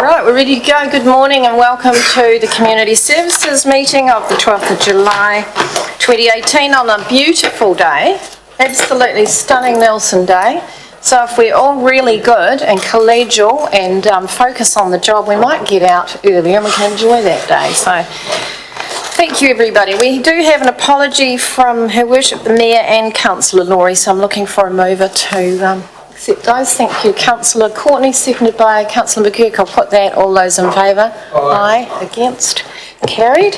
Right, we're ready to go. Good morning and welcome to the Community Services meeting of the 12th of July 2018 on a beautiful day, absolutely stunning Nelson Day. So if we're all really good and collegial and focus on the job, we might get out earlier and we can enjoy that day. So thank you everybody. We do have an apology from Her Worship the Mayor and Councillor Laurie, so I'm looking for a mover to accept those. Thank you, Councillor Courtney, seconded by Councillor McGurk. I'll put that. All those in favour? Aye. Against? Carried.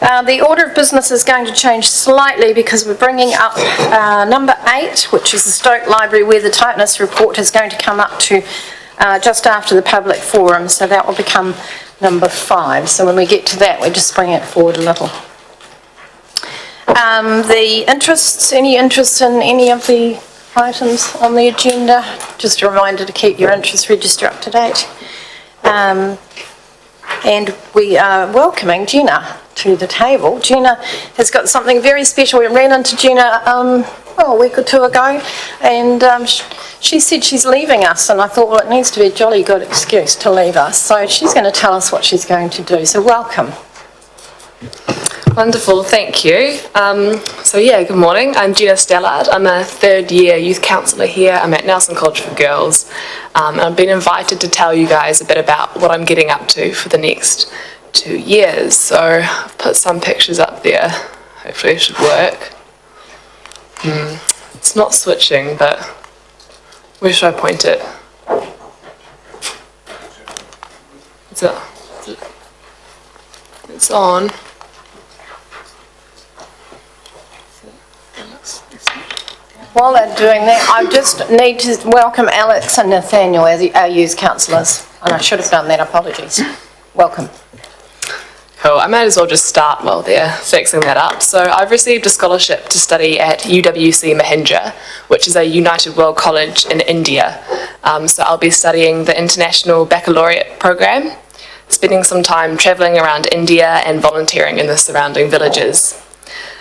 The order of business is going to change slightly because we're bringing up number 8, which is the Stoke Library, where the tightness report is going to come up to just after the public forum, so that will become number 5. So when we get to that, we just bring it forward a little. The interests, any interest in any of the items on the agenda? Just a reminder to keep your interest register up to date. And we are welcoming Jenna to the table. Jenna has got something very special. We ran into Jenna a week or two ago, and she said she's leaving us, and I thought, well, it needs to be a jolly good excuse to leave us. So she's going to tell us what she's going to do. So welcome. Wonderful, thank you. Good morning. I'm Jenna Stallard. I'm a third year youth counsellor here. I'm at Nelson College for Girls. And I've been invited to tell you guys a bit about what I'm getting up to for the next 2 years. So I've put some pictures up there. Hopefully it should work. It's not switching, but where should I point it? It's on. While they're doing that, I just need to welcome Alex and Nathaniel as our youth counsellors. And I should have done that, apologies. Welcome. Cool, I might as well just start while they're fixing that up. So I've received a scholarship to study at UWC Mahindra, which is a United World College in India. So I'll be studying the International Baccalaureate program, spending some time travelling around India and volunteering in the surrounding villages.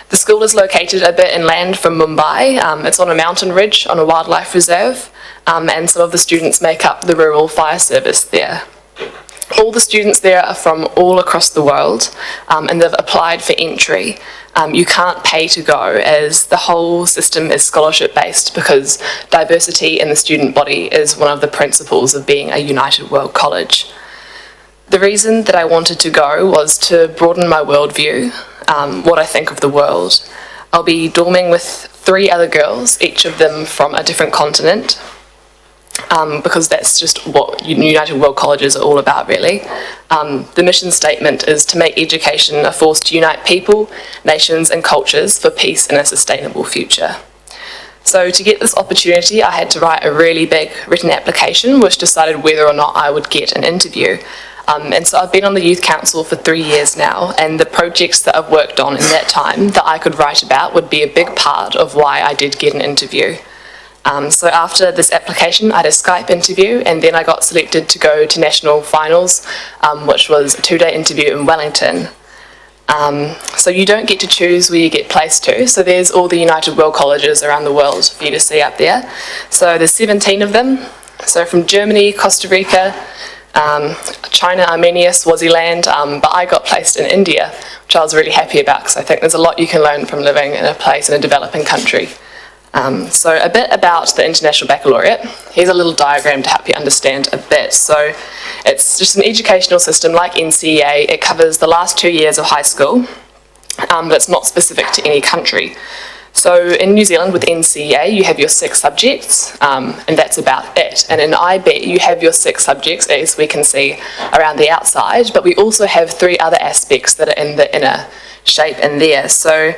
The school is located a bit inland from Mumbai. It's on a mountain ridge on a wildlife reserve, and some of the students make up the rural fire service there. All the students there are from all across the world, and they've applied for entry. You can't pay to go, as the whole system is scholarship based, because diversity in the student body is one of the principles of being a United World College. The reason that I wanted to go was to broaden my worldview, what I think of the world. I'll be dorming with 3 other girls, each of them from a different continent, because that's just what United World Colleges are all about, really. The mission statement is to make education a force to unite people, nations and cultures for peace and a sustainable future. So to get this opportunity, I had to write a really big written application which decided whether or not I would get an interview. And so I've been on the Youth Council for 3 years now, and the projects that I've worked on in that time that I could write about would be a big part of why I did get an interview. So after this application, I had a Skype interview, and then I got selected to go to national finals, which was a 2-day interview in Wellington. So you don't get to choose where you get placed to, so there's all the United World Colleges around the world for you to see up there. So there's 17 of them, so from Germany, Costa Rica, China, Armenia, Swaziland, but I got placed in India, which I was really happy about because I think there's a lot you can learn from living in a place in a developing country. So a bit about the International Baccalaureate. Here's a little diagram to help you understand a bit. So it's just an educational system like NCEA. It covers the last 2 years of high school, but it's not specific to any country. So in New Zealand with NCEA you have your 6 subjects, and that's about it. And in IB you have your 6 subjects, as we can see around the outside, but we also have 3 other aspects that are in the inner shape in there. So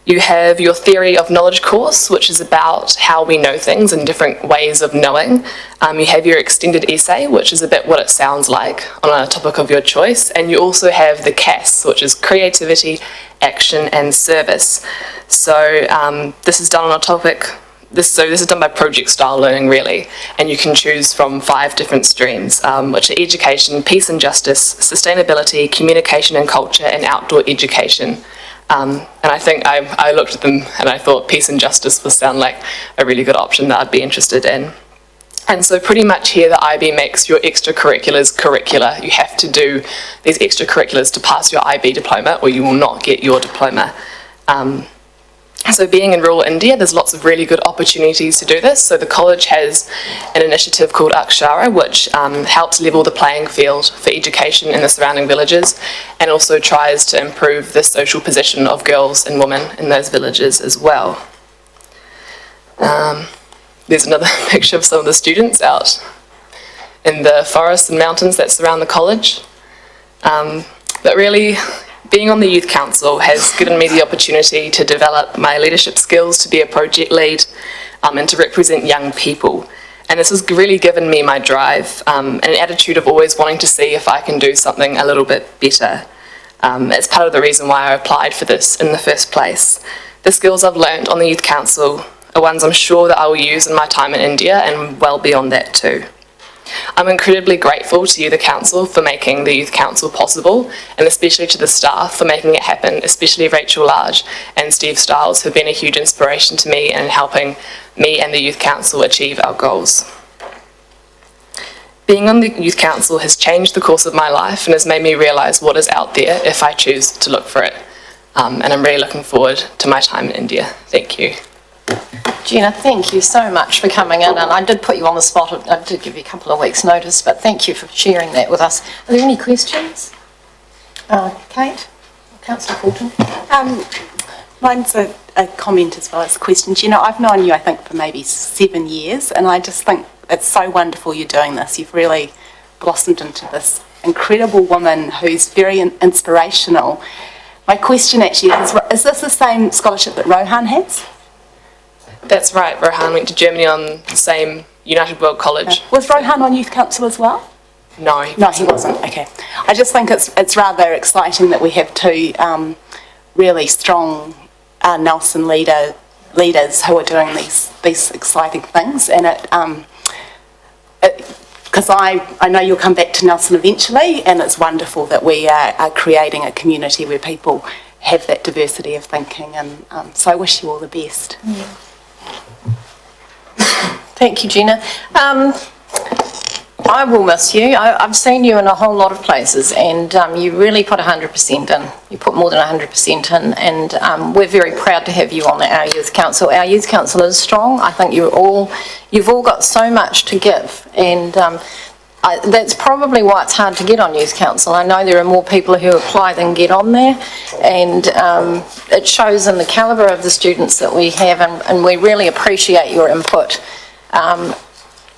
you have your Theory of Knowledge course, which is about how we know things and different ways of knowing. You have your extended essay, which is a bit what it sounds like on a topic of your choice. And you also have the CAS, which is Creativity, Action and Service. So this is done on a topic, this is done by project style learning really, and you can choose from 5 different streams, which are education, peace and justice, sustainability, communication and culture, and outdoor education. And I think I looked at them and I thought peace and justice would sound like a really good option that I'd be interested in. And so pretty much here the IB makes your extracurriculars curricular. You have to do these extracurriculars to pass your IB diploma or you will not get your diploma. So being in rural India, there's lots of really good opportunities to do this. So the college has an initiative called Akshara, which helps level the playing field for education in the surrounding villages and also tries to improve the social position of girls and women in those villages as well. There's another picture of some of the students out in the forests and mountains that surround the college. But really, being on the Youth Council has given me the opportunity to develop my leadership skills, to be a project lead, and to represent young people. And this has really given me my drive, and an attitude of always wanting to see if I can do something a little bit better. It's part of the reason why I applied for this in the first place. The skills I've learned on the Youth Council are ones I'm sure that I will use in my time in India and well beyond that too. I'm incredibly grateful to you, the Council, for making the Youth Council possible, and especially to the staff for making it happen, especially Rachel Large and Steve Stiles, who've been a huge inspiration to me in helping me and the Youth Council achieve our goals. Being on the Youth Council has changed the course of my life and has made me realise what is out there if I choose to look for it. And I'm really looking forward to my time in India. Thank you. Gina, thank you so much for coming in, and I did put you on the spot. I did give you a couple of weeks' notice, but thank you for sharing that with us. Are there any questions? Kate? Councillor Fulton? Mine's a comment as well as a question. Gina, I've known you, I think, for maybe 7 years, and I just think it's so wonderful you're doing this. You've really blossomed into this incredible woman who's very inspirational. My question actually is this the same scholarship that Rohan has? That's right, Rohan went to Germany on the same United World College. Was Rohan on Youth Council as well? No. No, he wasn't. Okay. I just think it's rather exciting that we have two really strong Nelson leaders who are doing these exciting things, and because I know you'll come back to Nelson eventually, and it's wonderful that we are creating a community where people have that diversity of thinking, and so I wish you all the best. Yeah. Thank you, Gina. I will miss you. I've seen you in a whole lot of places, and you really put 100% in. You put more than 100% in, and we're very proud to have you on our Youth Council. Our Youth Council is strong. I think you've all got so much to give, and that's probably why it's hard to get on Youth Council. I know there are more people who apply than get on there, and it shows in the calibre of the students that we have, and we really appreciate your input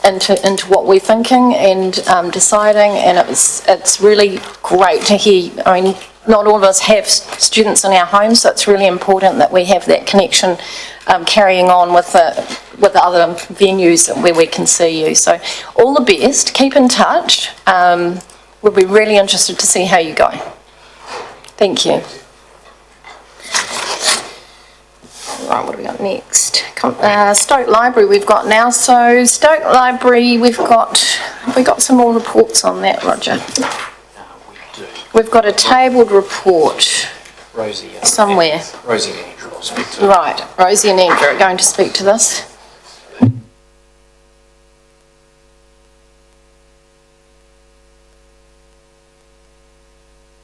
into what we're thinking and deciding, and it's really great to hear. I mean, not all of us have students in our homes, so it's really important that we have that connection carrying on with the other venues where we can see you. So all the best, keep in touch. We'll be really interested to see how you go. Thank you. Right, what do we got next? Stoke Library we've got now. So Stoke Library, have we got some more reports on that, Roger? We do. We've got a tabled report Rosie. somewhere. Rosie and Andrew will speak to it. Right, Rosie and Andrew are going to speak to this.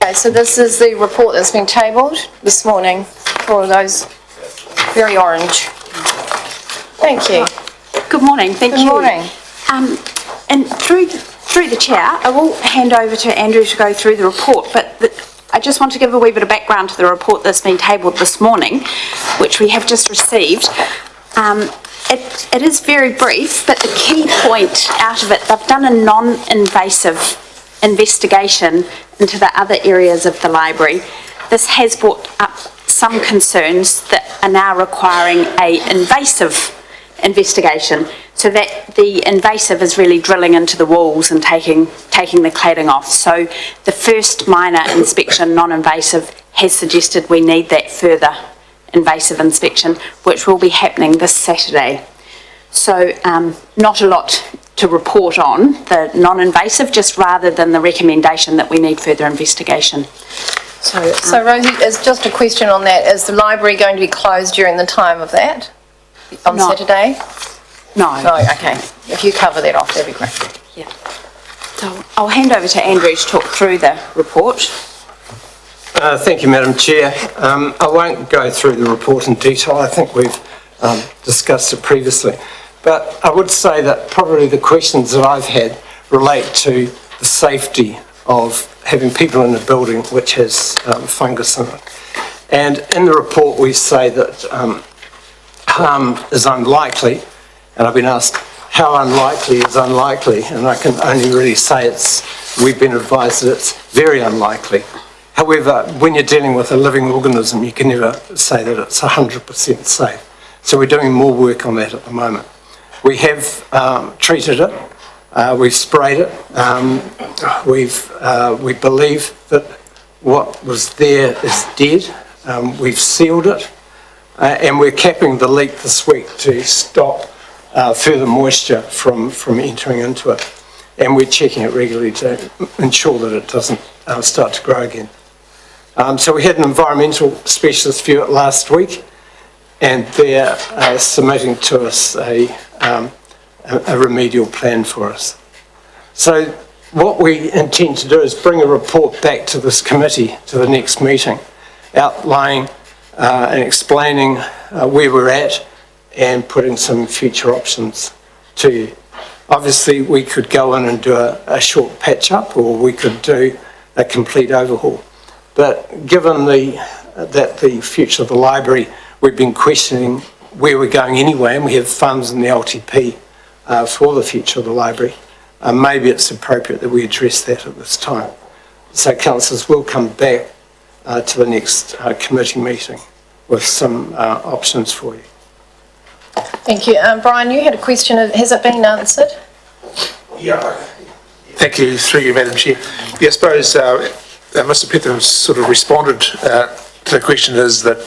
Okay, so this is the report that's been tabled this morning for all of those very orange. Thank you. Good morning, thank you. Good morning. And through the chair, I will hand over to Andrew to go through the report, but I just want to give a wee bit of background to the report that's been tabled this morning, which we have just received. It is very brief, but the key point out of it, they've done a non-invasive investigation into the other areas of the library. This has brought up some concerns that are now requiring an invasive investigation, so that the invasive is really drilling into the walls and taking the cladding off. So the first minor inspection, non-invasive, has suggested we need that further invasive inspection, which will be happening this Saturday. So not a lot to report on the non-invasive, just rather than the recommendation that we need further investigation. So Rosie, it's just a question on that. Is the library going to be closed during the time of that on Saturday? No. No, okay. If you cover that off, that'd be great. Yeah. So I'll hand over to Andrew to talk through the report. Thank you, Madam Chair. I won't go through the report in detail. I think we've discussed it previously. But I would say that probably the questions that I've had relate to the safety of having people in a building which has fungus in it. And in the report we say that harm is unlikely, and I've been asked how unlikely is unlikely, and I can only really say we've been advised that it's very unlikely. However, when you're dealing with a living organism, you can never say that it's 100% safe. So we're doing more work on that at the moment. We have treated it, we've sprayed it, we believe that what was there is dead. We've sealed it, and we're capping the leak this week to stop further moisture from entering into it. And we're checking it regularly to ensure that it doesn't start to grow again. So we had an environmental specialist view it last week, and they're submitting to us a remedial plan for us. So what we intend to do is bring a report back to this committee to the next meeting, outlining and explaining where we're at and putting some future options to you. Obviously, we could go in and do a short patch up, or we could do a complete overhaul. But given that the future of the library, we've been questioning where we're going anyway, and we have funds in the LTP for the future of the library, maybe it's appropriate that we address that at this time. So councillors will come back to the next committee meeting with some options for you. Thank you. Brian, you had a question. Has it been answered? Yeah. Thank you, through you, Madam Chair. Yeah, I suppose Mr. Petham sort of responded to the question is that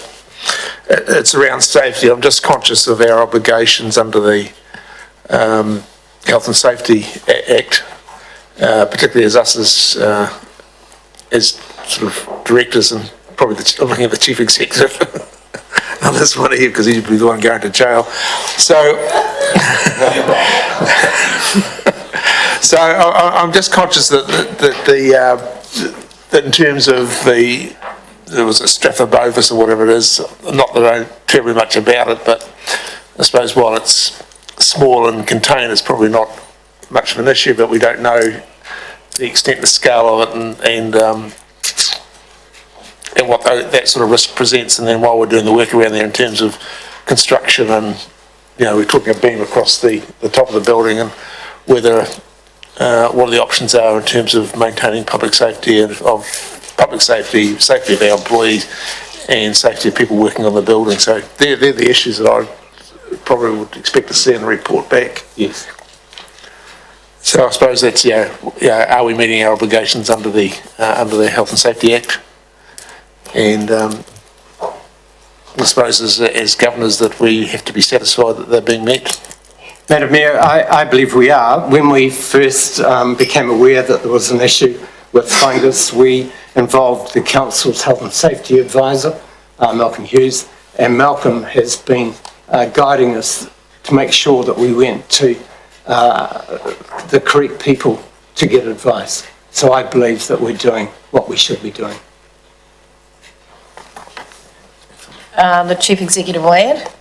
it's around safety. I'm just conscious of our obligations under the Health and Safety Act, particularly as us as sort of directors, and probably I'm looking at the chief executive on this one here because he'd be the one going to jail. So, so I'm just conscious that that in terms of there was a Staphylococcus or whatever it is, not that I know terribly much about it, but I suppose while it's small and contained, it's probably not much of an issue, but we don't know the extent and scale of it and what that sort of risk presents. And then while we're doing the work around there in terms of construction and, you know, we're talking a beam across the top of the building and whether what the options are in terms of maintaining public safety and safety of our employees and safety of people working on the building. So they're the issues that I probably would expect to see in the report back. Yes. So I suppose that's, are we meeting our obligations under the Health and Safety Act? And I suppose as governors that we have to be satisfied that they're being met. Madam Mayor, I believe we are. When we first became aware that there was an issue with fungus, we involved the Council's Health and Safety Advisor, Malcolm Hughes, and Malcolm has been guiding us to make sure that we went to the correct people to get advice. So I believe that we're doing what we should be doing. The Chief Executive will add.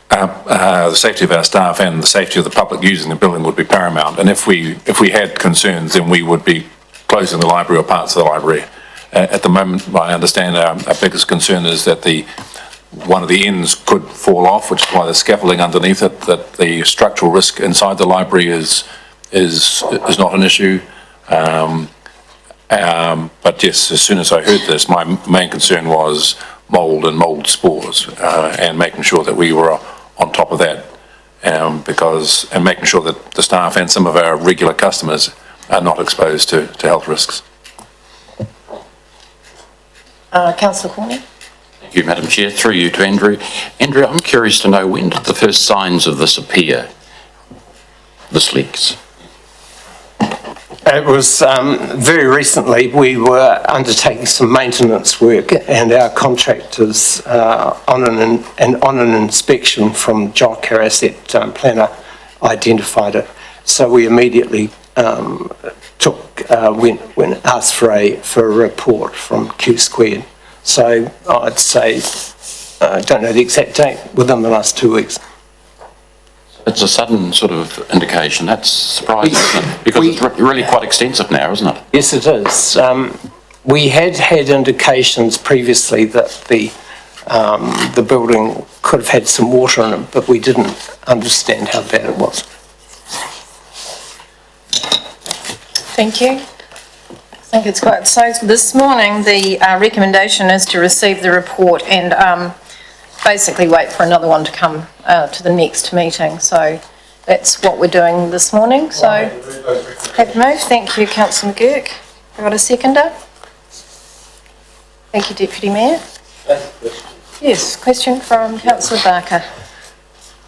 The safety of our staff and the safety of the public using the building would be paramount. And if we had concerns, then we would be closing the library or parts of the library. At the moment, I understand our biggest concern is that one of the ends could fall off, which is why there's scaffolding underneath it, that the structural risk inside the library is not an issue. But yes, as soon as I heard this, my main concern was mould and mould spores, and making sure that we were on top of that, and making sure that the staff and some of our regular customers are not exposed to health risks. Councillor Corney. Thank you, Madam Chair. Through you to Andrew. Andrew, I'm curious to know, when did the first signs of this appear, this leaks? It was very recently, we were undertaking some maintenance work and our contractors on an inspection from John Carasset Planner identified it. So we immediately went asked for a report from Q Squared. So I'd say, I don't know the exact date, within the last 2 weeks. It's a sudden sort of indication. That's surprising, isn't it? Because it's really quite extensive now, isn't it? Yes, it is. We had indications previously that the building could have had some water in it, but we didn't understand how bad it was. Thank you. I think it's quite, so this morning the recommendation is to receive the report and basically wait for another one to come to the next meeting. So that's what we're doing this morning. So have moved. Thank you, Councillor McGurk. I got a seconder. Thank you, Deputy Mayor. Yes, question from Councillor Barker.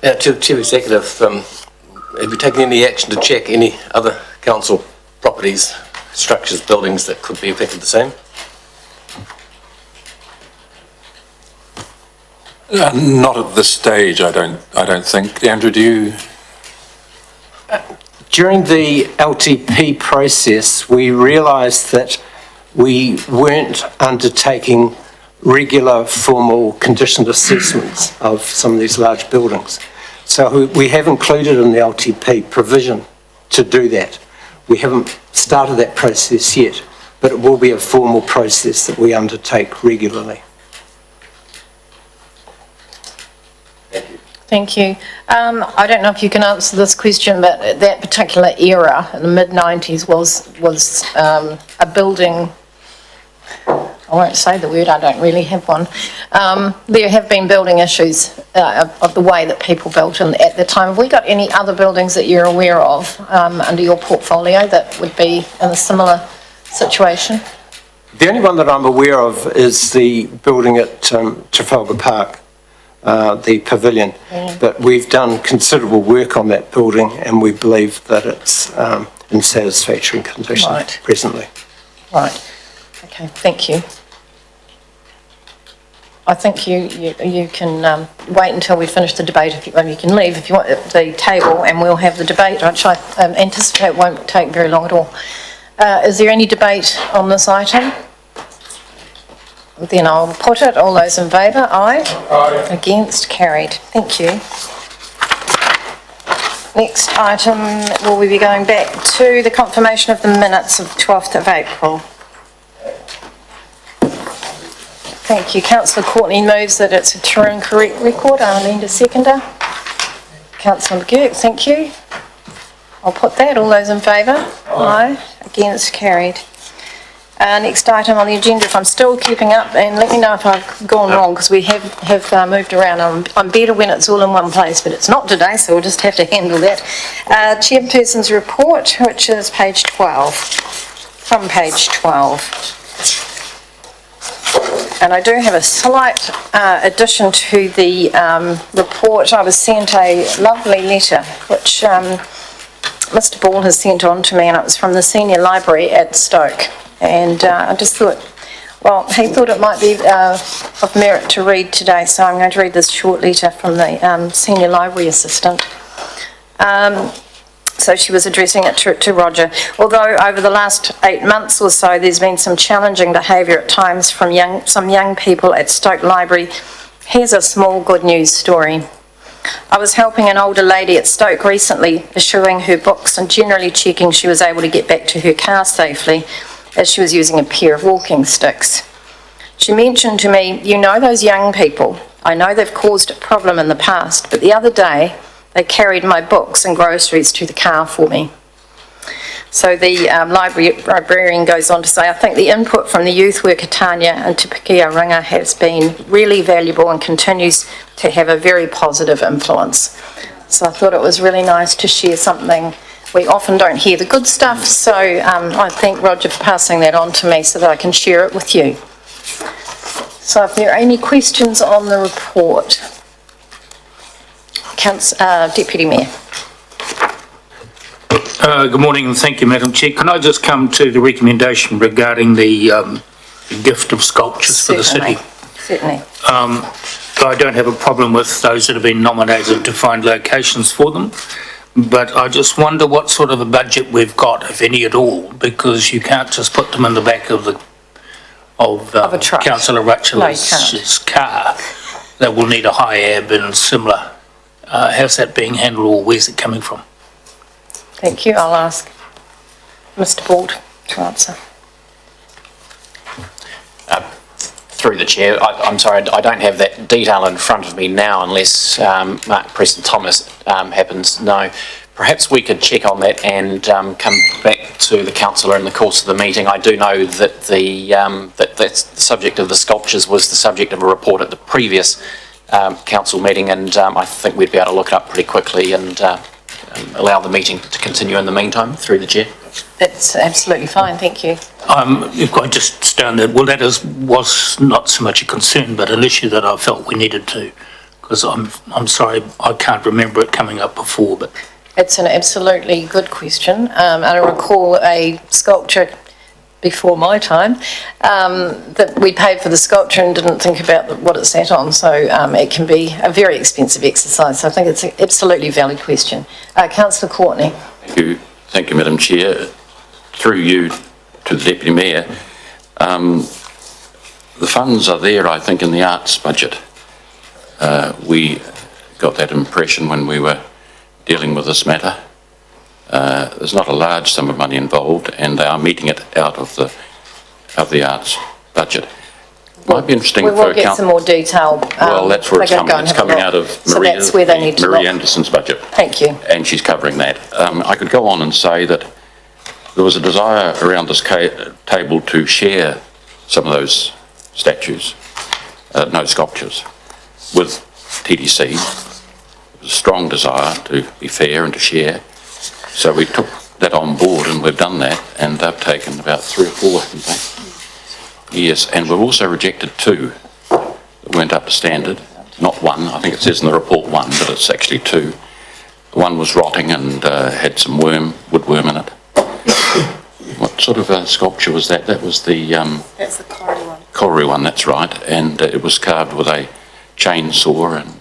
To the Chief Executive, have you taken any action to check any other council properties, structures, buildings that could be affected the same? Not at this stage, I don't think. Andrew, do you? During the LTP process, we realised that we weren't undertaking regular formal condition assessments of some of these large buildings. So we have included in the LTP provision to do that. We haven't started that process yet, but it will be a formal process that we undertake regularly. Thank you. I don't know if you can answer this question, but that particular era in the mid-90s was a building, I won't say the word, I don't really have one. There have been building issues of the way that people built at the time. Have we got any other buildings that you're aware of under your portfolio that would be in a similar situation? The only one that I'm aware of is the building at Trafalgar Park, the pavilion. But we've done considerable work on that building and we believe that it's in satisfactory condition presently. Right. Okay, thank you. I think you can wait until we finish the debate, you can leave if you want the table and we'll have the debate, which I anticipate won't take very long at all. Is there any debate on this item? Then I'll put it. All those in favour? Aye. Aye. Against? Carried. Thank you. Next item, will we be going back to the confirmation of the minutes of 12th of April? Thank you. Councillor Courtney moves that it's a true and correct record. Arlinda seconder. Councillor McGurk, thank you. I'll put that. All those in favour? Aye. Against? Carried. Next item on the agenda, if I'm still keeping up, and let me know if I've gone wrong, because we have moved around. I'm better when it's all in one place, but it's not today, so we'll just have to handle that. Chairperson's report, which is page 12, from page 12. And I do have a slight addition to the report. I was sent a lovely letter, which Mr. Ball has sent on to me, and it was from the Senior Library at Stoke. And I just thought, well, he thought it might be of merit to read today, so I'm going to read this short letter from the Senior Library Assistant. So she was addressing it to Roger. Although over the last 8 months or so, there's been some challenging behaviour at times from some young people at Stoke Library, here's a small good news story. I was helping an older lady at Stoke recently, issuing her books and generally checking she was able to get back to her car safely, as she was using a pair of walking sticks. She mentioned to me, you know those young people, I know they've caused a problem in the past, but the other day they carried my books and groceries to the car for me. So the librarian goes on to say, I think the input from the youth worker Tanya and Te Piki a Ringa has been really valuable and continues to have a very positive influence. So I thought it was really nice to share something. We often don't hear the good stuff, so I thank Roger for passing that on to me so that I can share it with you. So if there are any questions on the report. Deputy Mayor. Good morning and thank you, Madam Chair. Can I just come to the recommendation regarding the gift of sculptures for the city? Certainly. I don't have a problem with those that have been nominated to find locations for them, but I just wonder what sort of a budget we've got, if any at all, because you can't just put them in the back of a truck. Councillor No, you Rutchell's car. That will need a high ab and similar. How's that being handled, or where's it coming from? Thank you. I'll ask Mr. Bald to answer. Through the chair, I'm sorry, I don't have that detail in front of me now unless Mark Preston-Thomas happens to know. Perhaps we could check on that and come back to the councillor in the course of the meeting. I do know that that's the subject of the sculptures was the subject of a report at the previous council meeting, and I think we'd be able to look it up pretty quickly and allow the meeting to continue in the meantime, through the chair. That's absolutely fine, thank you. If I just stand there, well, that was not so much a concern, but an issue that I felt we needed to, because I'm sorry, I can't remember it coming up before, but. It's an absolutely good question. I recall a sculpture before my time that we paid for the sculpture and didn't think about what it sat on, so it can be a very expensive exercise. So I think it's an absolutely valid question. Councillor Courtney. Thank you, Madam Chair. Through you to the Deputy Mayor, the funds are there, I think, in the arts budget. We got that impression when we were dealing with this matter. There's not a large sum of money involved, and they are meeting it out of the arts budget. Might be interesting we for will get some more detail. Well, that's where it's coming. It's coming out of Marie Anderson's budget. Thank you. And she's covering that. I could go on and say that there was a desire around this table to share some of those statues, sculptures, with TDC. There was a strong desire to be fair and to share. So we took that on board and we've done that, and they've taken about 3 or 4, haven't they? Yes, and we've also rejected 2 that weren't up to standard. Not 1, I think it says in the report 1, but it's actually 2. One was rotting and had some woodworm in it. What sort of a sculpture was that? That was the... That's the Corrie one. Corrie one, that's right, and it was carved with a chainsaw and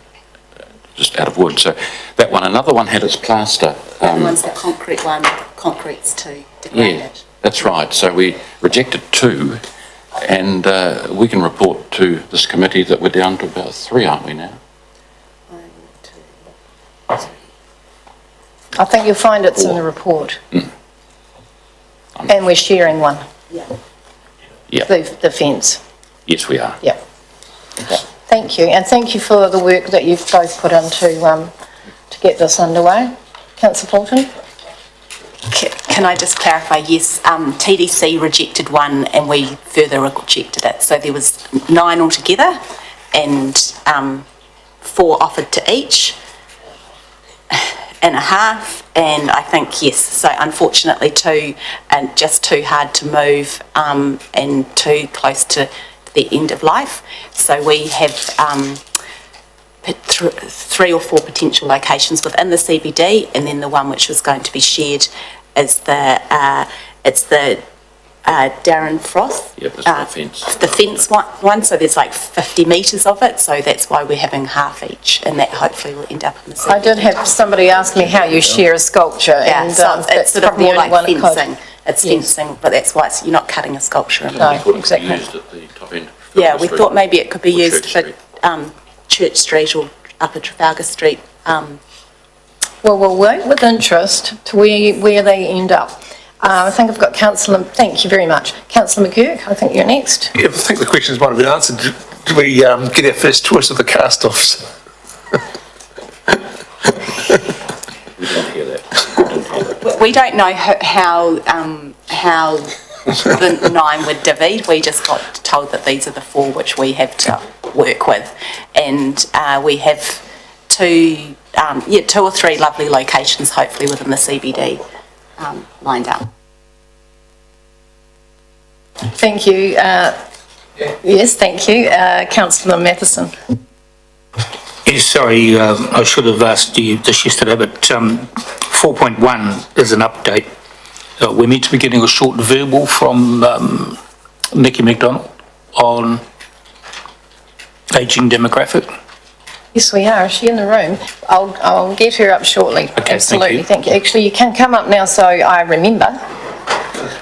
just out of wood. So that one, another one had its plaster. That one's the concrete one, concrete's too degraded. Yeah, that's right. So we rejected 2, and we can report to this committee that we're down to about 3, aren't we now? 1, 2, 3. I think you'll find it's in the report. And we're sharing one. Yeah. Yeah. The fence. Yes, we are. Yeah. Thank you, and thank you for the work that you've both put into to get this underway. Councillor Fulton? Can I just clarify? Yes, TDC rejected 1 and we further rejected it. So there was 9 altogether and 4 offered to each and a half. And I think, yes, so unfortunately 2 and just too hard to move and too close to the end of life. So we have 3 or 4 potential locations within the CBD, and then the one which was going to be shared is the Darren Frost. Yep, that's the fence. The fence one, so there's like 50 metres of it, so that's why we're having half each, and that hopefully will end up in the CBD. I did have somebody ask me how you share a sculpture, Yeah, and so it's sort of probably more only like one code. fencing. It's fencing, but that's why you're not cutting a sculpture in. No, Exactly. exactly. Used at the top end. Yeah, we thought maybe it could be Or used Church for Church Street or Upper Trafalgar Street. Well, we'll wait with interest to where they end up. I think I've got Councillor, thank you very much. Councillor McGurk, I think you're next. Yeah, I think the questions might have been answered. Do we get our first choice of the cast-offs? We didn't hear that. We don't know how the 9 would divide. We just got told that these are the 4 which we have to work with, and we have 2 or 3 lovely locations, hopefully within the CBD, lined up. Thank you. Yes, thank you. Councillor Matheson. Yes, sorry, I should have asked you this yesterday, but 4.1 is an update. We're meant to be getting a short verbal from Nikki McDonald on ageing demographic. Yes, we are. Is she in the room? I'll get her up shortly. thank Absolutely, you. thank you. Actually, you can come up now so I remember,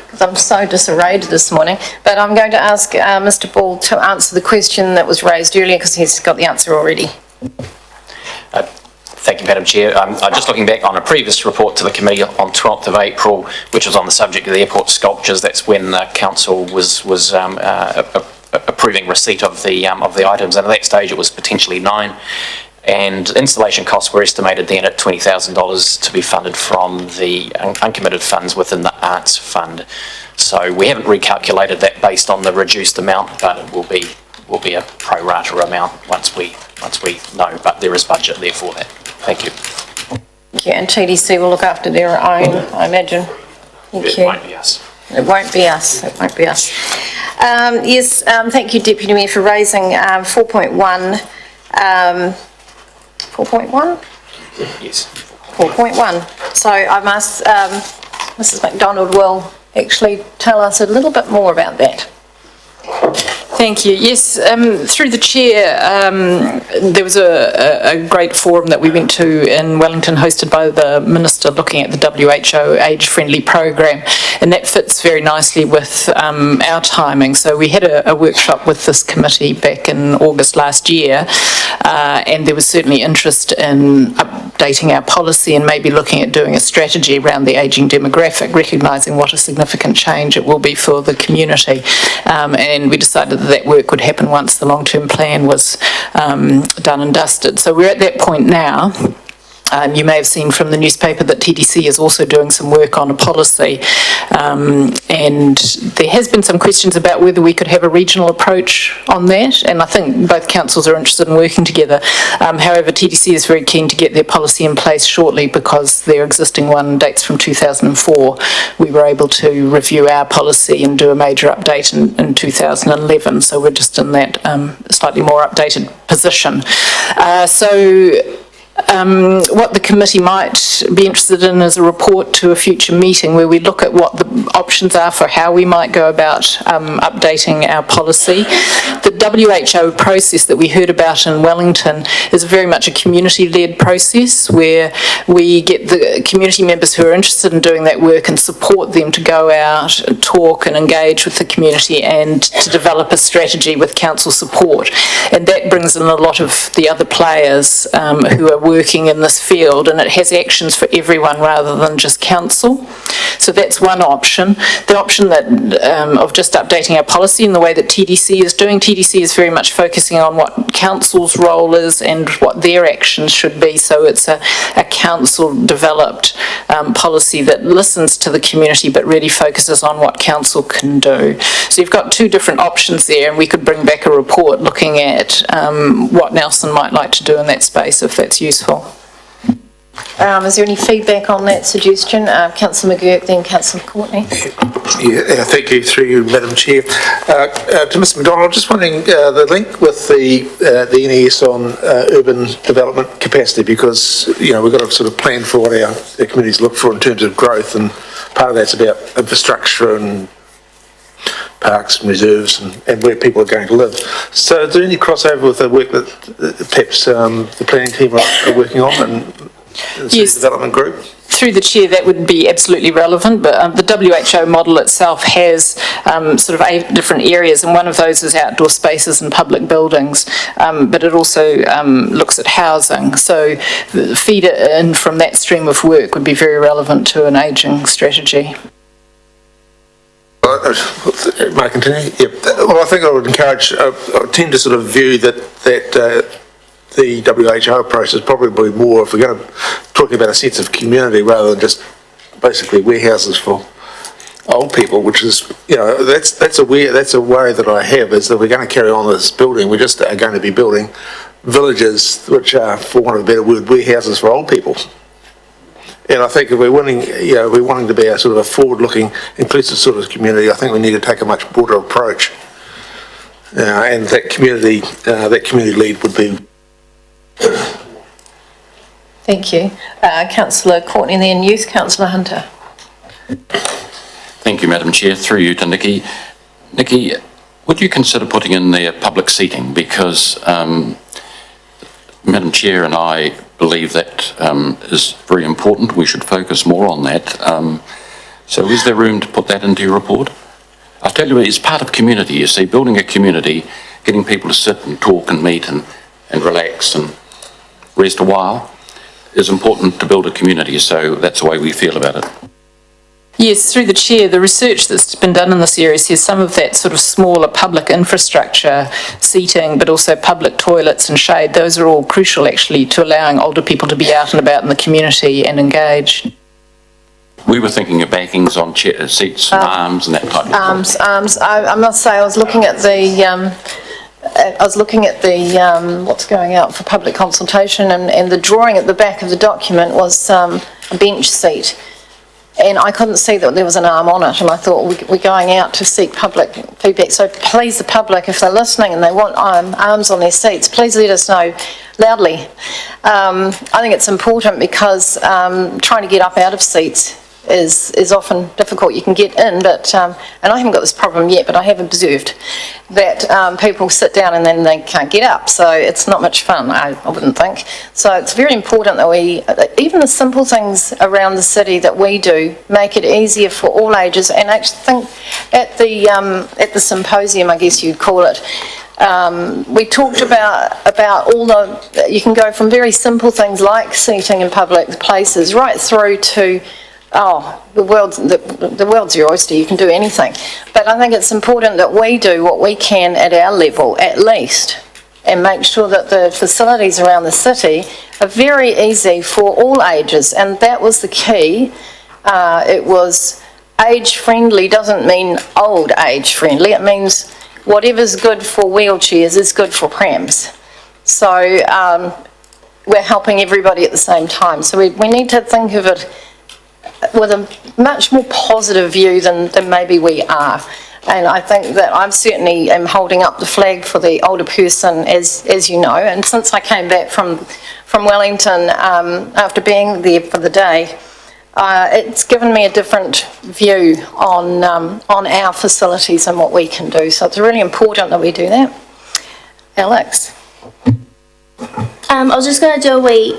because I'm so disarrayed this morning. But I'm going to ask Mr. Ball to answer the question that was raised earlier, because he's got the answer already. Thank you, Madam Chair. I'm just looking back on a previous report to the committee on 12th of April, which was on the subject of the airport sculptures. That's when the council was approving receipt of the items, and at that stage it was potentially 9. And installation costs were estimated then at $20,000 to be funded from the uncommitted funds within the Arts Fund. So we haven't recalculated that based on the reduced amount, but it will be a pro rata amount once we know. But there is budget there for that. Thank you. Thank you. And TDC will look after their own, I imagine. Thank It you. won't be us. It won't be us. It won't be us. Yes, thank you, Deputy Mayor, for raising 4.1. 4.1? Yes. 4.1. So I've asked Mrs. McDonald will actually tell us a little bit more about that. Thank you. Yes, through the chair, there was a great forum that we went to in Wellington hosted by the Minister looking at the WHO age-friendly program, and that fits very nicely with our timing. So we had a workshop with this committee back in August last year, and there was certainly interest in updating our policy and maybe looking at doing a strategy around the ageing demographic, recognising what a significant change it will be for the community. And we decided that work would happen once the long-term plan was done and dusted. So we're at that point now. You may have seen from the newspaper that TDC is also doing some work on a policy, and there has been some questions about whether we could have a regional approach on that, and I think both councils are interested in working together. However, TDC is very keen to get their policy in place shortly because their existing one dates from 2004. We were able to review our policy and do a major update in 2011, so we're just in that slightly more updated position. What the committee might be interested in is a report to a future meeting where we look at what the options are for how we might go about updating our policy. The WHO process that we heard about in Wellington is very much a community-led process where we get the community members who are interested in doing that work and support them to go out, talk and engage with the community and to develop a strategy with council support. And that brings in a lot of the other players who are working in this field, and it has actions for everyone rather than just council. So that's one option. The option that of just updating our policy in the way that TDC is doing. TDC is very much focusing on what council's role is and what their actions should be. So it's a council-developed policy that listens to the community but really focuses on what council can do. So you've got two different options there, and we could bring back a report looking at what Nelson might like to do in that space if that's useful. Is there any feedback on that suggestion? Councillor McGurk, then Councillor Courtney. Yeah, thank you through you, Madam Chair. To Mr McDonald, just wondering the link with the NES on urban development capacity, because we've got to sort of plan for what our communities look for in terms of growth, and part of that's about infrastructure and parks and reserves and where people are going to live. So is there any crossover with the work that perhaps the planning team are working on and the Yes. development group? Through the chair, that would be absolutely relevant, but the WHO model itself has sort of 8 different areas, and one of those is outdoor spaces and public buildings, but it also looks at housing. So feed it in from that stream of work would be very relevant to an ageing strategy. May I continue? Yep. Well, I think I would encourage, I tend to sort of view that the WHO approach is probably more, if we're going to talking about a sense of community rather than just basically warehouses for old people, which is, that's a worry that I have, is that we're going to carry on this building. We just are going to be building villages which are, for want of a better word, warehouses for old people. And I think if we're wanting to be a sort of a forward-looking, inclusive sort of community, I think we need to take a much broader approach. And that community lead would be. Thank you. Councillor Courtney, then Youth Councillor Hunter. Thank you, Madam Chair. Through you to Nikki. Nikki, would you consider putting in there public seating? Because Madam Chair and I believe that is very important. We should focus more on that. So is there room to put that into your report? I tell you, it's part of community, you see, building a community, getting people to sit and talk and meet and relax and rest a while is important to build a community, so that's the way we feel about it. Yes, through the chair, the research that's been done in this area says some of that sort of smaller public infrastructure, seating, but also public toilets and shade, those are all crucial actually to allowing older people to be out and about in the community and engaged. We were thinking of backings on seats and arms and that type of thing. Arms. I must say, I was looking at the, what's going out for public consultation, and the drawing at the back of the document was a bench seat. And I couldn't see that there was an arm on it, and I thought we're going out to seek public feedback. So please, the public, if they're listening and they want arms on their seats, please let us know loudly. I think it's important because trying to get up out of seats is often difficult. You can get in, but, and I haven't got this problem yet, but I have observed that people sit down and then they can't get up, so it's not much fun, I wouldn't think. So it's very important that we, even the simple things around the city that we do, make it easier for all ages. And I actually think at the symposium, I guess you'd call it, we talked about all the, you can go from very simple things like seating in public places right through to the world's your oyster, you can do anything. But I think it's important that we do what we can at our level, at least, and make sure that the facilities around the city are very easy for all ages, and that was the key. It was age-friendly doesn't mean old age-friendly, it means whatever's good for wheelchairs is good for prams. So we're helping everybody at the same time. So we need to think of it with a much more positive view than maybe we are. And I think that I certainly am holding up the flag for the older person, as you know. And since I came back from Wellington after being there for the day, it's given me a different view on our facilities and what we can do. So it's really important that we do that. Alex? I was just going to do a wee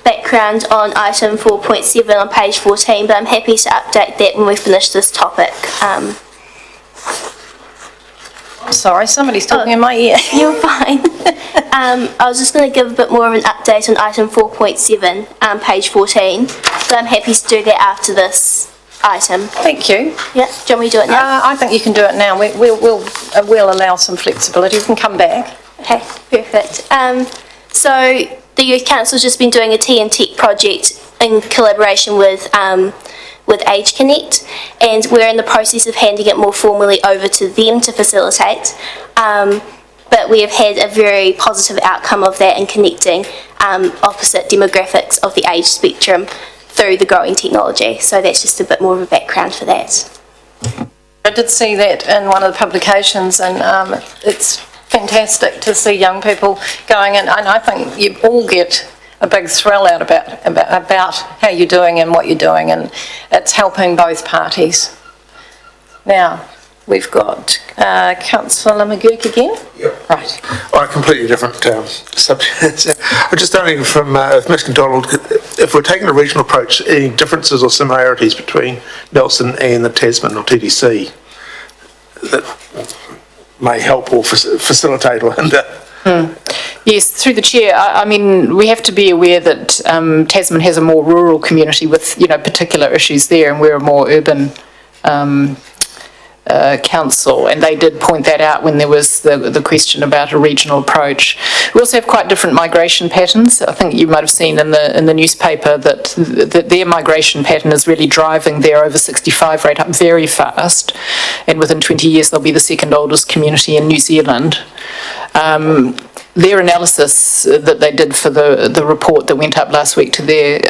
background on item 4.7 on page 14, but I'm happy to update that when we finish this topic. Sorry, somebody's talking in my ear. You're fine. I was just going to give a bit more of an update on item 4.7, page 14, but I'm happy to do that after this item. Thank you. Yeah, do you want me to do it now? I think you can do it now. We'll allow some flexibility. We can come back. Okay, perfect. So the Youth Council has just been doing a tea and tech project in collaboration with Age Connect, and we're in the process of handing it more formally over to them to facilitate. But we have had a very positive outcome of that in connecting opposite demographics of the age spectrum through the growing technology. So that's just a bit more of a background for that. I did see that in one of the publications, and it's fantastic to see young people going in, and I think you all get a big thrill out about how you're doing and what you're doing, and it's helping both parties. Now, we've got Councillor McGurk again. Yep. Right. On a completely different subject. I'm just wondering from Ms. Donald, if we're taking a regional approach, any differences or similarities between Nelson and the Tasman or TDC that may help or facilitate or hinder? Yes, through the chair, I mean, we have to be aware that Tasman has a more rural community with, particular issues there, and we're a more urban council, and they did point that out when there was the question about a regional approach. We also have quite different migration patterns. I think you might have seen in the newspaper that their migration pattern is really driving their over 65 rate up very fast, and within 20 years they'll be the second oldest community in New Zealand. Their analysis that they did for the report that went up last week to their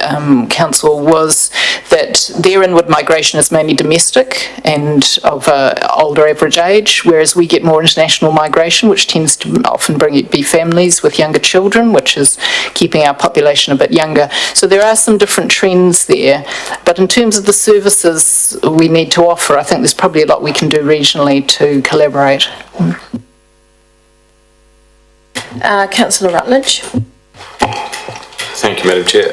council was that their inward migration is mainly domestic and of older average age, whereas we get more international migration, which tends to often be families with younger children, which is keeping our population a bit younger. So there are some different trends there, but in terms of the services we need to offer, I think there's probably a lot we can do regionally to collaborate. Councillor Rutledge. Thank you, Madam Chair.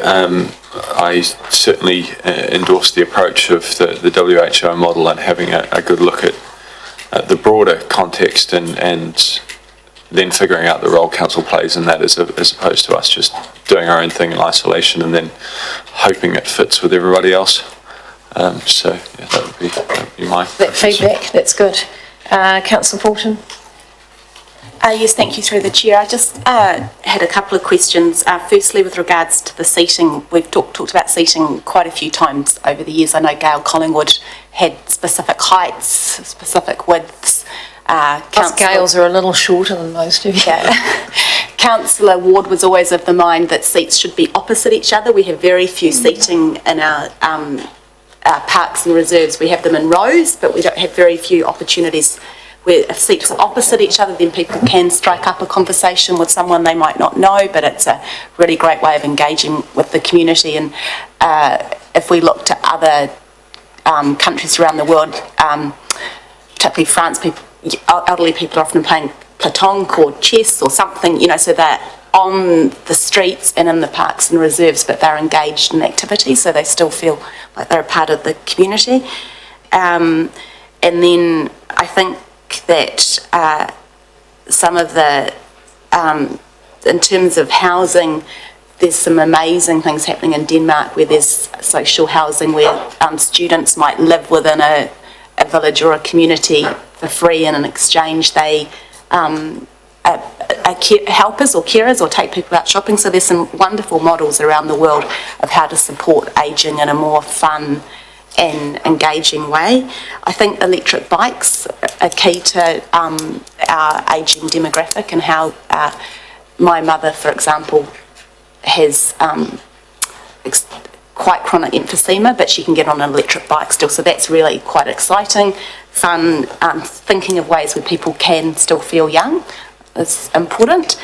I certainly endorse the approach of the WHO model and having a good look at the broader context and then figuring out the role council plays in that as opposed to us just doing our own thing in isolation and then hoping it fits with everybody else. So yeah, that would be my That feedback, that's good. Councillor Fulton. Yes, thank you through the chair. I just had a couple of questions. Firstly, with regards to the seating, we've talked about seating quite a few times over the years. I know Gail Collingwood had specific heights, specific widths. Us Gales are a little shorter than most of you. Yeah. Councillor Ward was always of the mind that seats should be opposite each other. We have very few seating in our parks and reserves. We have them in rows, but we don't have very few opportunities where if seats are opposite each other, then people can strike up a conversation with someone they might not know, but it's a really great way of engaging with the community. And if we look to other countries around the world, particularly France, elderly people are often playing pétanque or chess or something, so they're on the streets and in the parks and reserves, but they're engaged in activity, so they still feel like they're a part of the community. And then I think that some of the, in terms of housing, there's some amazing things happening in Denmark where there's social housing where students might live within a village or a community for free, and in exchange they are helpers or carers or take people out shopping. So there's some wonderful models around the world of how to support ageing in a more fun and engaging way. I think electric bikes are key to our ageing demographic, and how my mother, for example, has quite chronic emphysema, but she can get on an electric bike still, so that's really quite exciting, fun, thinking of ways where people can still feel young is important.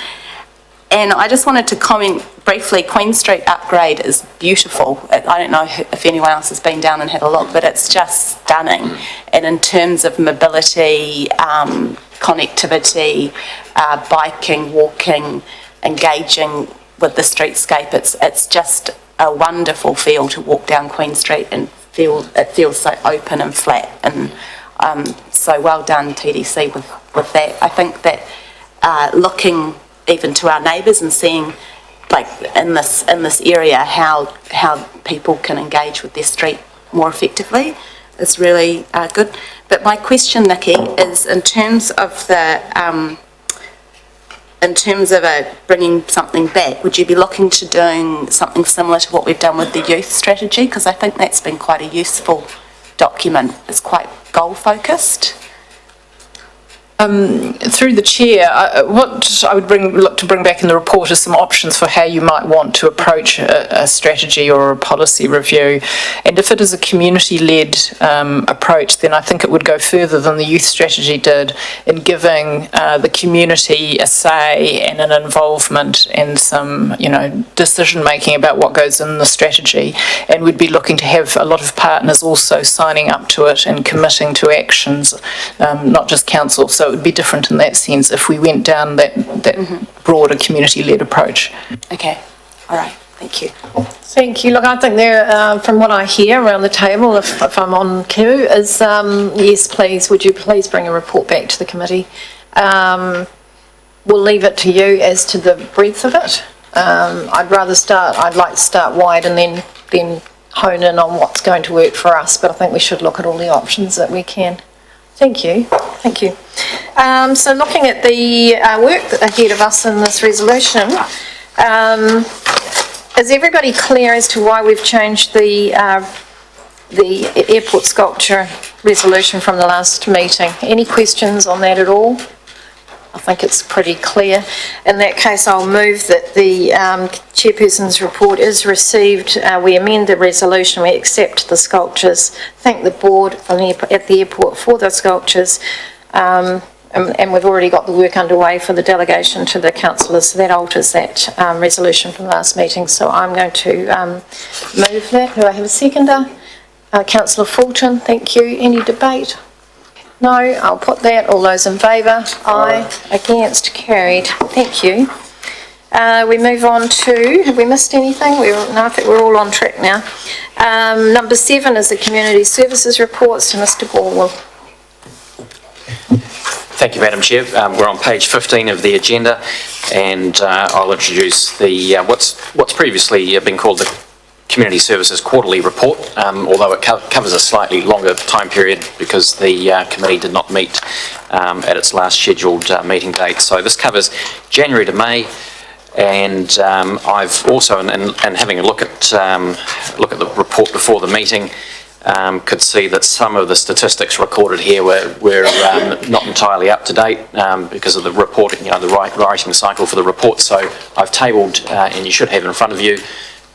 And I just wanted to comment briefly, Queen Street upgrade is beautiful. I don't know if anyone else has been down and had a look, but it's just stunning. And in terms of mobility, connectivity, biking, walking, engaging with the streetscape, it's just a wonderful feel to walk down Queen Street and it feels so open and flat. And so well done TDC with that. I think that looking even to our neighbours and seeing, like in this area, how people can engage with their street more effectively is really good. But my question, Nikki, is in terms of bringing something back, would you be looking to doing something similar to what we've done with the youth strategy? Because I think that's been quite a useful document. It's quite goal focused. Through the chair, what I would look to bring back in the report is some options for how you might want to approach a strategy or a policy review. And if it is a community-led approach, then I think it would go further than the youth strategy did in giving the community a say and an involvement and some, decision-making about what goes in the strategy. And we'd be looking to have a lot of partners also signing up to it and committing to actions, not just council. So it would be different in that sense if we went down that broader community-led approach. Okay, all right, thank you. Thank you. Look, I think there, from what I hear around the table, if I'm on cue, is yes, please, would you please bring a report back to the committee? We'll leave it to you as to the breadth of it. I'd like to start wide and then hone in on what's going to work for us, but I think we should look at all the options that we can. Thank you. Thank you. So looking at the work ahead of us in this resolution, is everybody clear as to why we've changed the airport sculpture resolution from the last meeting? Any questions on that at all? I think it's pretty clear. In that case, I'll move that the chairperson's report is received. We amend the resolution, we accept the sculptures, thank the board at the airport for the sculptures, and we've already got the work underway for the delegation to the councillors, so that alters that resolution from last meeting. So I'm going to move that. Do I have a seconder? Councillor Fulton, thank you. Any debate? No, I'll put that. All those in favour? Aye. Against? Carried. Thank you. We move on to, have we missed anything? No, I think we're all on track now. Number 7 is the Community Services Report, so Mr Borwell. Thank you, Madam Chair. We're on page 15 of the agenda, and I'll introduce the what's previously been called the Community Services Quarterly Report, although it covers a slightly longer time period because the committee did not meet at its last scheduled meeting date. So this covers January to May, and I've also, and having a look at the report before the meeting, could see that some of the statistics recorded here were not entirely up to date because of the reporting, the writing cycle for the report. So I've tabled, and you should have in front of you,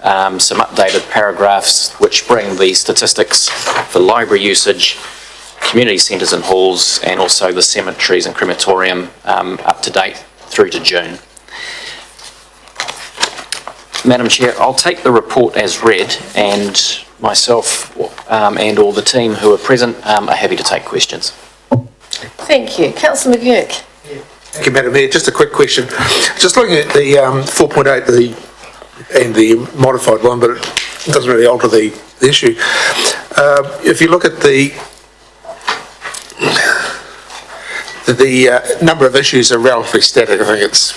some updated paragraphs which bring the statistics for library usage, community centres and halls, and also the cemeteries and crematorium up to date through to June. Madam Chair, I'll take the report as read, and myself and all the team who are present are happy to take questions. Thank you. Councillor McGurk. Thank you, Madam Mayor. Just a quick question. Just looking at the 4.8 and the modified one, but it doesn't really alter the issue. If you look at the number of issues are relatively static. I think it's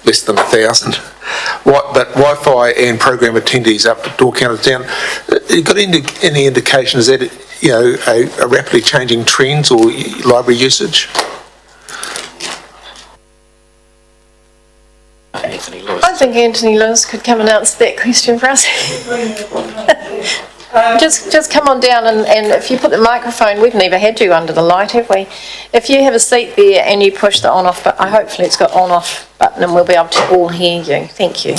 less than 1,000. But Wi-Fi and program attendees up at door counters down. You got any indication, is that a rapidly changing trends or library usage? Anthony Lewis. I think Anthony Lewis could come and answer that question for us. Just come on down, and if you put the microphone, we've never had you under the light, have we? If you have a seat there and you push the on-off button, hopefully it's got on-off button and we'll be able to all hear you. Thank you.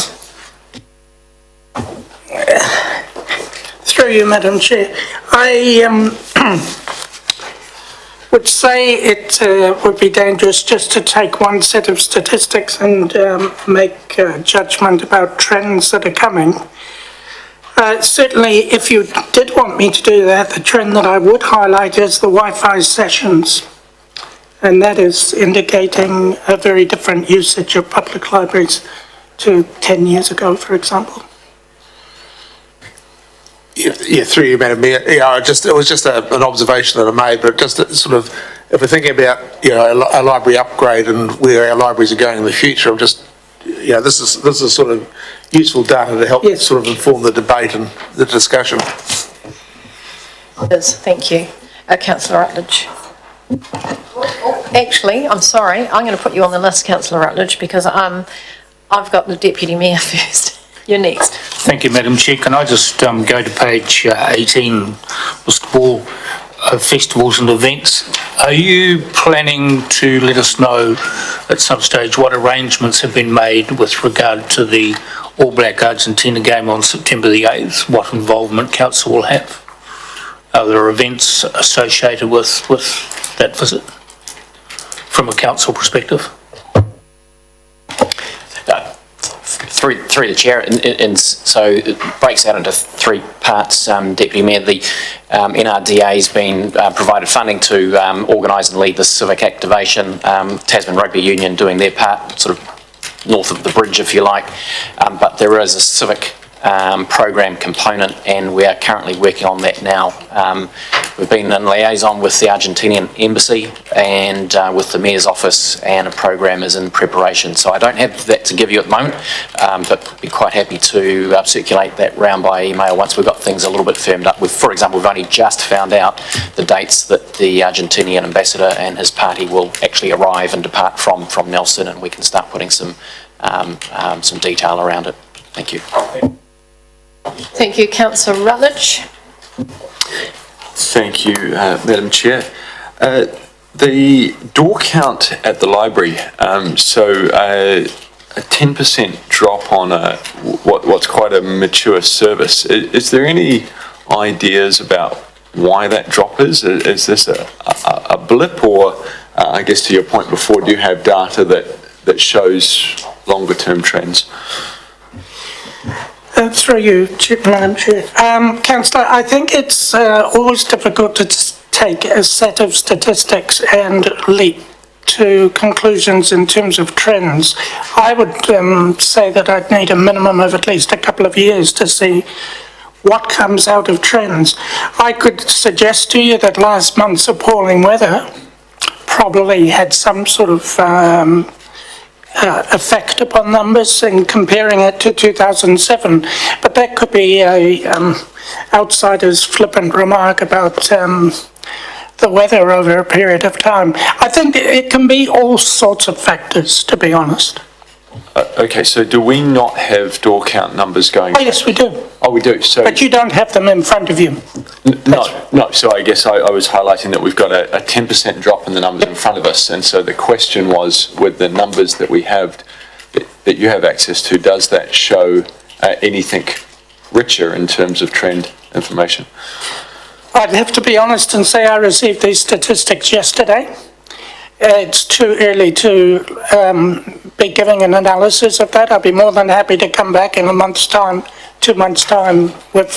Through you, Madam Chair. I would say it would be dangerous just to take one set of statistics and make a judgment about trends that are coming. Certainly, if you did want me to do that, the trend that I would highlight is the Wi-Fi sessions. And that is indicating a very different usage of public libraries to 10 years ago, for example. Yeah, through you, Madam Mayor. Yeah, it was just an observation that I made, but just sort of, if we're thinking about, a library upgrade and where our libraries are going in the future, I'm just, this is sort of useful data to help sort of inform the debate and the discussion. Yes, thank you. Councillor Rutledge. Actually, I'm sorry, I'm going to put you on the list, Councillor Rutledge, because I've got the Deputy Mayor first. You're next. Thank you, Madam Chair. Can I just go to page 18, Mr. Ball, festivals and events. Are you planning to let us know at some stage what arrangements have been made with regard to the All Black Argentina game on September the 8th? What involvement council will have? Are there events associated with that visit from a council perspective? Through the chair, and so it breaks out into 3 parts, Deputy Mayor. The NRDA's been provided funding to organise and lead the civic activation. Tasman Rugby Union doing their part, sort of north of the bridge, if you like. But there is a civic program component, and we are currently working on that now. We've been in liaison with the Argentinian embassy and with the Mayor's office, and a program is in preparation. So I don't have that to give you at the moment, but be quite happy to circulate that round by email once we've got things a little bit firmed up. For example, we've only just found out the dates that the Argentinian ambassador and his party will actually arrive and depart from Nelson, and we can start putting some detail around it. Thank you. Thank you, Councillor Rutledge. Thank you, Madam Chair. The door count at the library, so a 10% drop on what's quite a mature service. Is there any ideas about why that drop is? Is this a blip, or I guess to your point before, do you have data that shows longer term trends? Through you, Madam Chair. Councillor, I think it's always difficult to take a set of statistics and leap to conclusions in terms of trends. I would say that I'd need a minimum of at least a couple of years to see what comes out of trends. I could suggest to you that last month's appalling weather probably had some sort of effect upon numbers in comparing it to 2007, but that could be a outsider's flippant remark about the weather over a period of time. I think it can be all sorts of factors, to be honest. Okay, so do we not have door count numbers going? Oh, yes, we do. Oh, we do. So, but you don't have them in front of you. No. So I guess I was highlighting that we've got a 10% drop in the numbers in front of us, and so the question was, with the numbers that we have, that you have access to, does that show anything richer in terms of trend information? I'd have to be honest and say I received these statistics yesterday. It's too early to be giving an analysis of that. I'd be more than happy to come back in a month's time, 2 months' time, with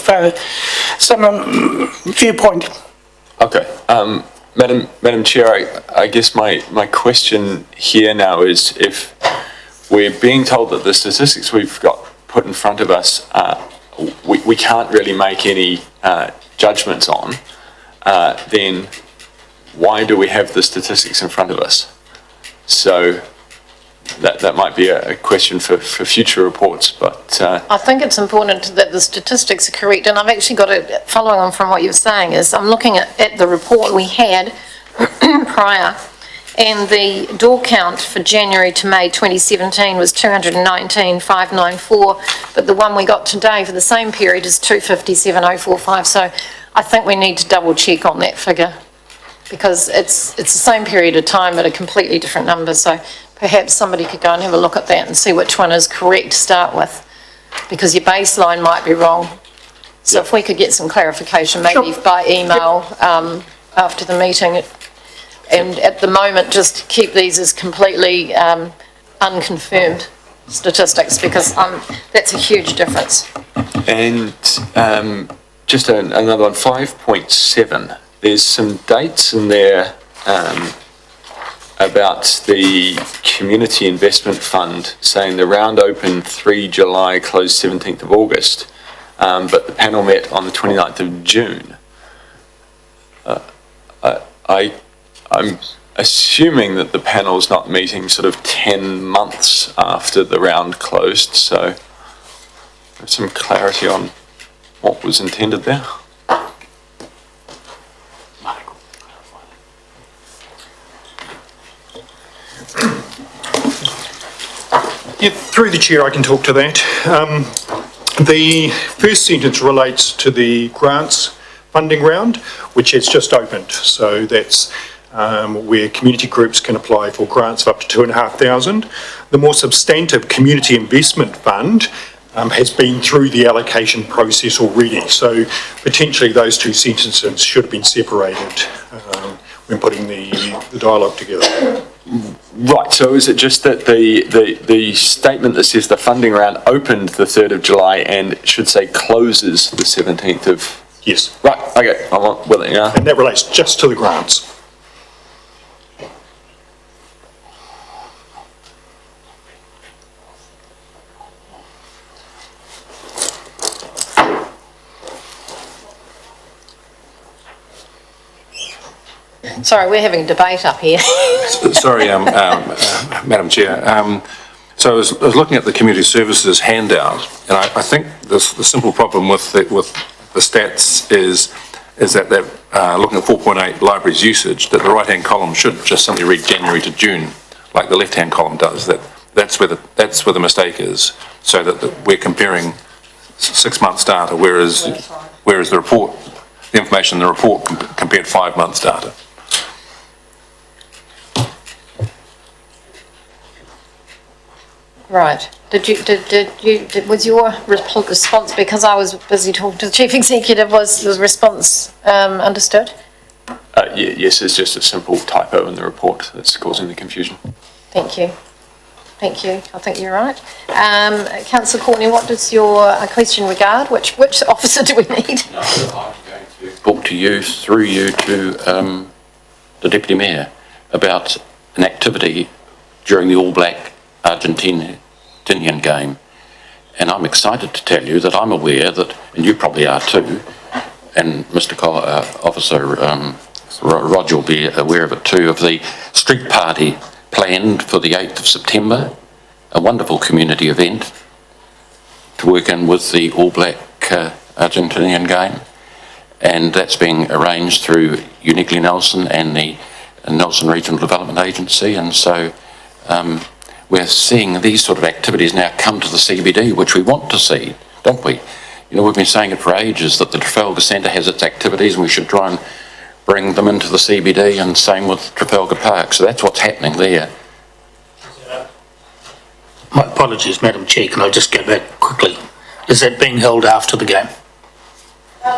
some viewpoint. Okay. Madam Chair, I guess my question here now is, if we're being told that the statistics we've got put in front of us, we can't really make any judgments on, then why do we have the statistics in front of us? So that might be a question for future reports, but... I think it's important that the statistics are correct, and I've actually got it, following on from what you're saying, is I'm looking at the report we had prior, and the door count for January to May 2017 was 219,594, but the one we got today for the same period is 257,045, so I think we need to double check on that figure, because it's the same period of time but a completely different number, so perhaps somebody could go and have a look at that and see which one is correct to start with, because your baseline might be wrong. So if we could get some clarification, maybe by email after the meeting, and at the moment just keep these as completely unconfirmed statistics, because that's a huge difference. And just another one, 5.7. There's some dates in there about the Community Investment Fund saying the round opened 3 July, closed 17th of August, but the panel met on the 29th of June. I'm assuming that the panel's not meeting sort of 10 months after the round closed, so some clarity on what was intended there. Yeah, through the chair, I can talk to that. The first sentence relates to the grants funding round, which has just opened. So that's where community groups can apply for grants of up to 2,500. The more substantive Community Investment Fund has been through the allocation process already. So potentially those two sentences should have been separated when putting the dialogue together. Right, so is it just that the statement that says the funding round opened the 3rd of July and it should say closes the 17th of... Yes. Right, okay, I'm willing, yeah. And that relates just to the grants. Sorry, we're having a debate up here. Sorry, Madam Chair. So I was looking at the community services handout, and I think the simple problem with the stats is that they're looking at 4.8 libraries usage, that the right-hand column should just simply read January to June, like the left-hand column does. That's where the mistake is, so that we're comparing 6 months data, whereas the information in the report compared 5 months data. Right. Was your response, because I was busy talking to the Chief Executive, was the response understood? Yes, it's just a simple typo in the report that's causing the confusion. Thank you. Thank you. I think you're right. Councillor Courtney, what does your question regard? Which officer do we need? No, I'm going to talk to you, through you, to the Deputy Mayor about an activity during the All Black Argentinian game. And I'm excited to tell you that I'm aware that, and you probably are too, and Mr. Officer Roger will be aware of it too, of the street party planned for the 8th of September, a wonderful community event to work in with the All Black Argentinian game. And that's being arranged through Uniquely Nelson and the Nelson Regional Development Agency. And so we're seeing these sort of activities now come to the CBD, which we want to see, don't we? You know, we've been saying it for ages that the Trafalgar Centre has its activities and we should try and bring them into the CBD, and same with Trafalgar Park. So that's what's happening there. My apologies, Madam Chair, can I just go back quickly? Is that being held after the game?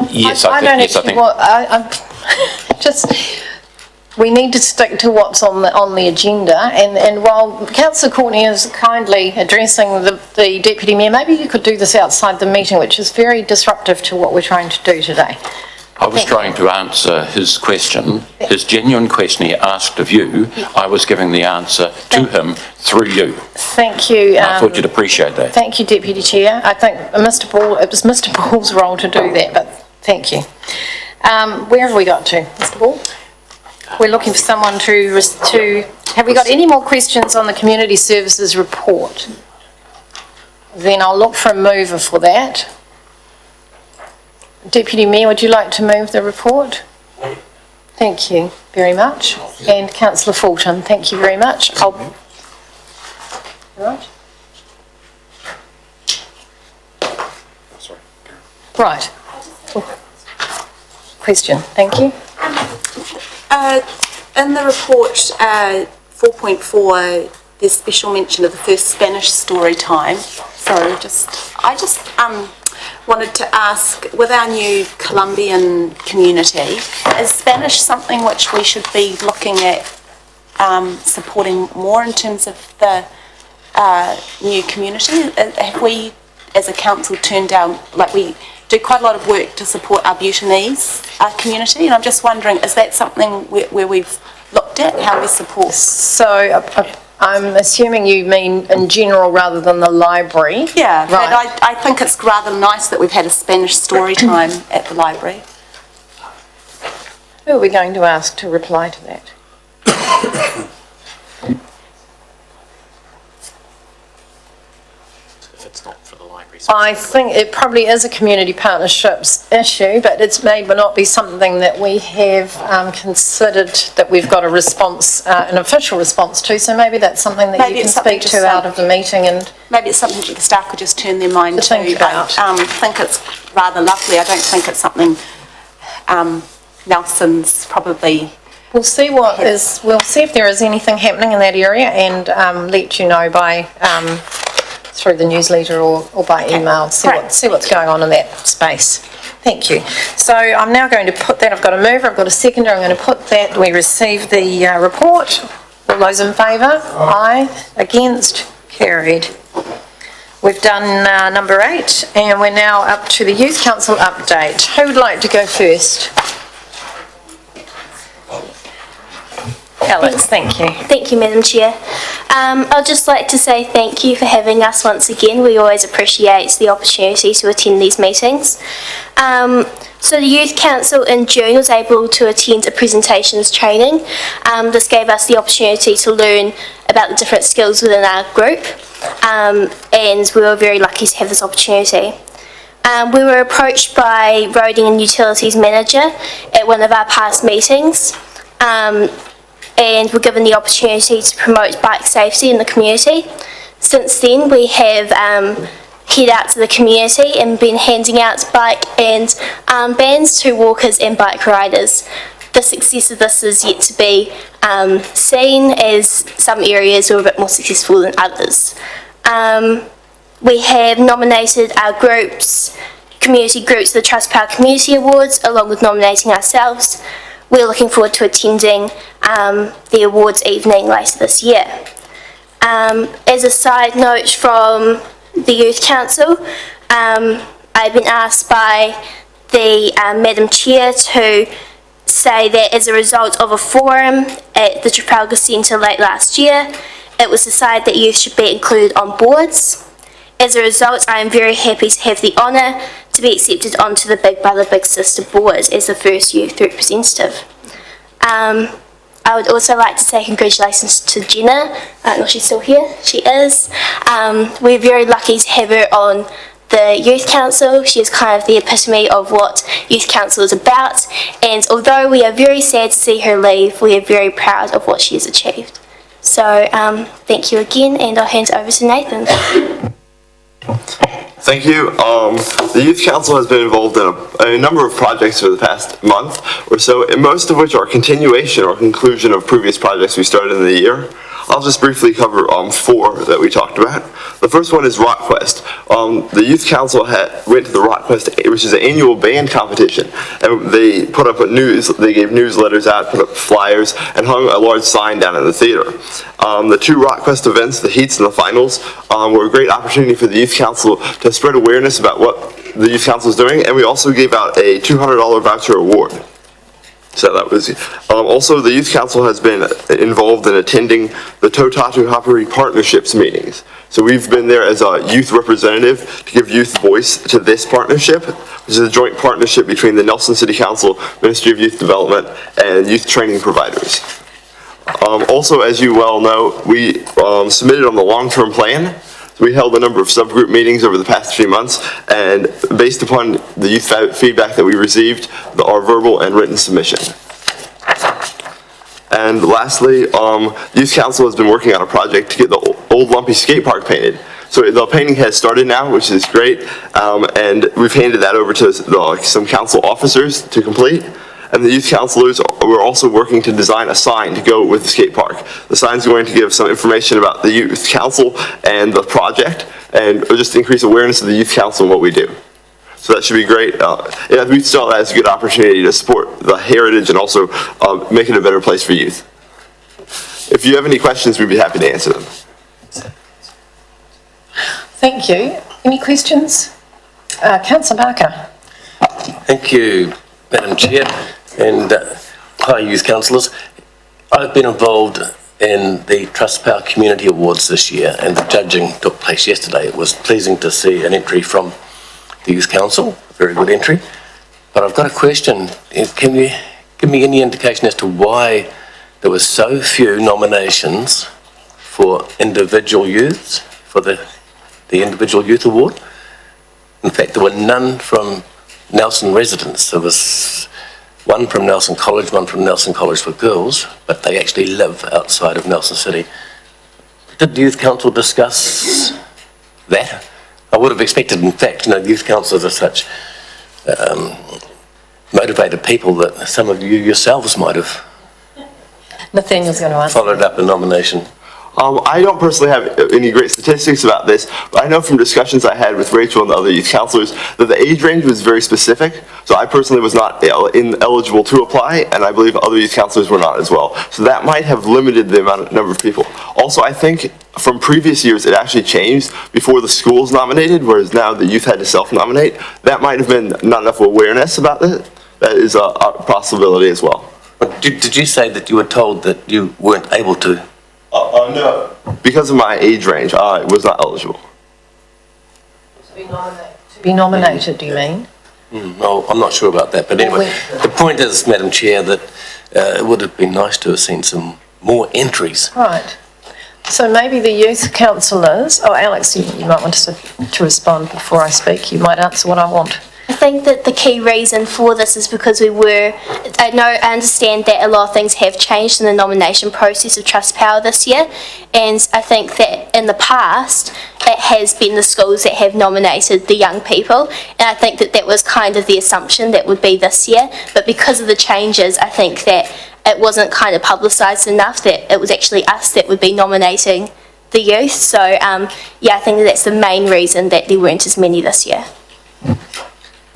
Yes, I don't yes, I actually, think. well, I'm just, we need to stick to what's on the agenda, and while Councillor Courtney is kindly addressing the Deputy Mayor, maybe you could do this outside the meeting, which is very disruptive to what we're trying to do today. I was trying to answer his question, his genuine question he asked of you. I was giving the answer to him through you. Thank you. I thought you'd appreciate that. Thank you, Deputy Chair. I think it was Mr Ball's role to do that, but thank you. Where have we got to, Mr Ball? We're looking for someone to, have we got any more questions on the Community Services report? Then I'll look for a mover for that. Deputy Mayor, would you like to move the report? Thank you very much. And Councillor Fulton, thank you very much. Right. Question, thank you. In the report, 4.4, there's special mention of the first Spanish story time. So I just wanted to ask, with our new Colombian community, is Spanish something which we should be looking at supporting more in terms of the new community? Have we, as a council, turned down, like we do quite a lot of work to support our Bhutanese community, and I'm just wondering, is that something where we've looked at, how we support? So I'm assuming you mean in general rather than the library? Yeah, right. But I think it's rather nice that we've had a Spanish story time at the library. Who are we going to ask to reply to that? If it's not for the library. I think it probably is a community partnerships issue, but it may not be something that we have considered that we've got a response, an official response to, so maybe that's something that you can speak to out of the meeting. And maybe it's something that the staff could just turn their mind to. Think about. I think it's rather lovely. I don't think it's something Nelson's probably... We'll see we'll see if there is anything happening in that area and let you know by through the newsletter or by email, see what's going on in that space. Thank you. So I'm now going to put that, I've got a mover, I've got a seconder, I'm going to put that, we received the report. All those in favour? Aye. Against? Carried. We've done number 8 and we're now up to the Youth Council update. Who would like to go first? Alex, thank you. Thank you, Madam Chair. I'd just like to say thank you for having us once again. We always appreciate the opportunity to attend these meetings. So the Youth Council in June was able to attend a presentations training. This gave us the opportunity to learn about the different skills within our group, and we were very lucky to have this opportunity. We were approached by Roading and Utilities Manager at one of our past meetings, and were given the opportunity to promote bike safety in the community. Since then, we have head out to the community and been handing out bike and armbands to walkers and bike riders. The success of this is yet to be seen, as some areas were a bit more successful than others. We have nominated our community groups for the Trustpower Community Awards, along with nominating ourselves. We're looking forward to attending the awards evening later this year. As a side note from the Youth Council, I've been asked by the Madam Chair to say that as a result of a forum at the Trafalgar Centre late last year, it was decided that youth should be included on boards. As a result, I am very happy to have the honour to be accepted onto the Big Brother Big Sister board as the first youth representative. I would also like to say congratulations to Jenna. I don't know if she's still here. She is. We're very lucky to have her on the Youth Council. She is kind of the epitome of what Youth Council is about, and although we are very sad to see her leave, we are very proud of what she has achieved. So thank you again, and I'll hand it over to Nathan. Thank you. The Youth Council has been involved in a number of projects for the past month or so, and most of which are continuation or conclusion of previous projects we started in the year. I'll just briefly cover 4 that we talked about. The first one is RockQuest. The Youth Council went to the RockQuest, which is an annual band competition, and they put up they gave newsletters out, put up flyers, and hung a large sign down at the theater. The 2 RockQuest events, the heats and the finals, were a great opportunity for the Youth Council to spread awareness about what the Youth Council is doing, and we also gave out a $200 voucher award. So that was also the Youth Council has been involved in attending the Totatu Hapari partnerships meetings. So we've been there as a youth representative to give youth voice to this partnership, which is a joint partnership between the Nelson City Council, Ministry of Youth Development, and youth training providers. Also, as you well know, we submitted on the long-term plan. We held a number of subgroup meetings over the past few months, and based upon the youth feedback that we received, our verbal and written submission. And lastly, Youth Council has been working on a project to get the old lumpy skate park painted. So the painting has started now, which is great, and we've handed that over to some council officers to complete. And the youth councilors were also working to design a sign to go with the skate park. The sign's going to give some information about the youth council and the project, and just increase awareness of the youth council and what we do. So that should be great. We saw that as a good opportunity to support the heritage and also make it a better place for youth. If you have any questions, we'd be happy to answer them. Thank you. Any questions? Councillor Barker. Thank you, Madam Chair, and hi Youth Councillors. I've been involved in the Trustpower Community Awards this year, and the judging took place yesterday. It was pleasing to see an entry from the Youth Council, a very good entry. But I've got a question. Can you give me any indication as to why there were so few nominations for individual youths, for the Individual Youth Award? In fact, there were none from Nelson residents. There was one from Nelson College, one from Nelson College for Girls, but they actually live outside of Nelson City. Did the Youth Council discuss that? I would have expected, in fact, youth councillors are such motivated people that some of you yourselves might have Nathaniel's going to answer. Followed up a nomination. I don't personally have any great statistics about this, but I know from discussions I had with Rachel and the other youth councillors that the age range was very specific. So I personally was not eligible to apply, and I believe other youth councillors were not as well. So that might have limited the number of people. Also, I think from previous years it actually changed before the schools nominated, whereas now the youth had to self-nominate. That might have been not enough awareness about it. That is a possibility as well. Did you say that you were told that you weren't able to? No. Because of my age range, I was not eligible. To be nominated, do you mean? No, I'm not sure about that. But anyway, the point is, Madam Chair, that it would have been nice to have seen some more entries. Right. So maybe the youth councillors, Alex, you might want to respond before I speak. You might answer what I want. I think that the key reason for this is because I understand that a lot of things have changed in the nomination process of Trustpower this year, and I think that in the past it has been the schools that have nominated the young people, and I think that that was kind of the assumption that would be this year, but because of the changes I think that it wasn't kind of publicised enough that it was actually us that would be nominating the youth. So yeah, I think that's the main reason that there weren't as many this year.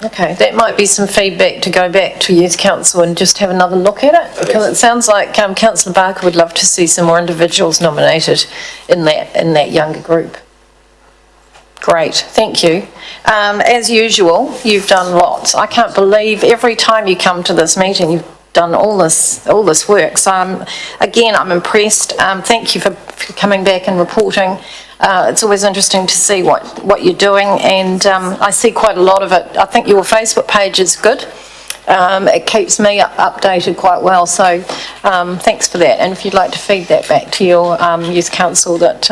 Okay, that might be some feedback to go back to Youth Council and just have another look at it, because it sounds like Councillor Barker would love to see some more individuals nominated in that younger group. Great, thank you. As usual, you've done lots. I can't believe every time you come to this meeting, you've done all this work. So again, I'm impressed. Thank you for coming back and reporting. It's always interesting to see what you're doing, and I see quite a lot of it. I think your Facebook page is good. It keeps me updated quite well, so thanks for that. And if you'd like to feed that back to your Youth Council, that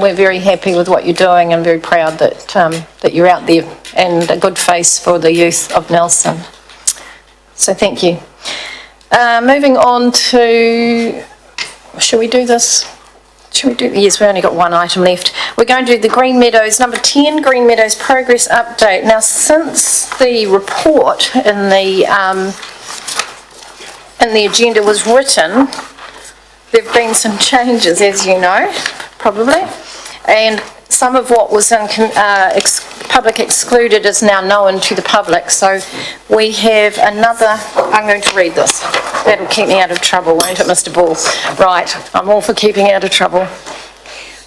we're very happy with what you're doing and very proud that you're out there and a good face for the youth of Nelson. So thank you. Moving on to, shall we do this? Yes, we've only got one item left. We're going to do the Green Meadows, number 10, Green Meadows Progress Update. Now, since the report in the agenda was written, there have been some changes, as you know, probably, and some of what was in public excluded is now known to the public. So we have another, I'm going to read this. That'll keep me out of trouble, won't it, Mr. Ball? Right, I'm all for keeping out of trouble.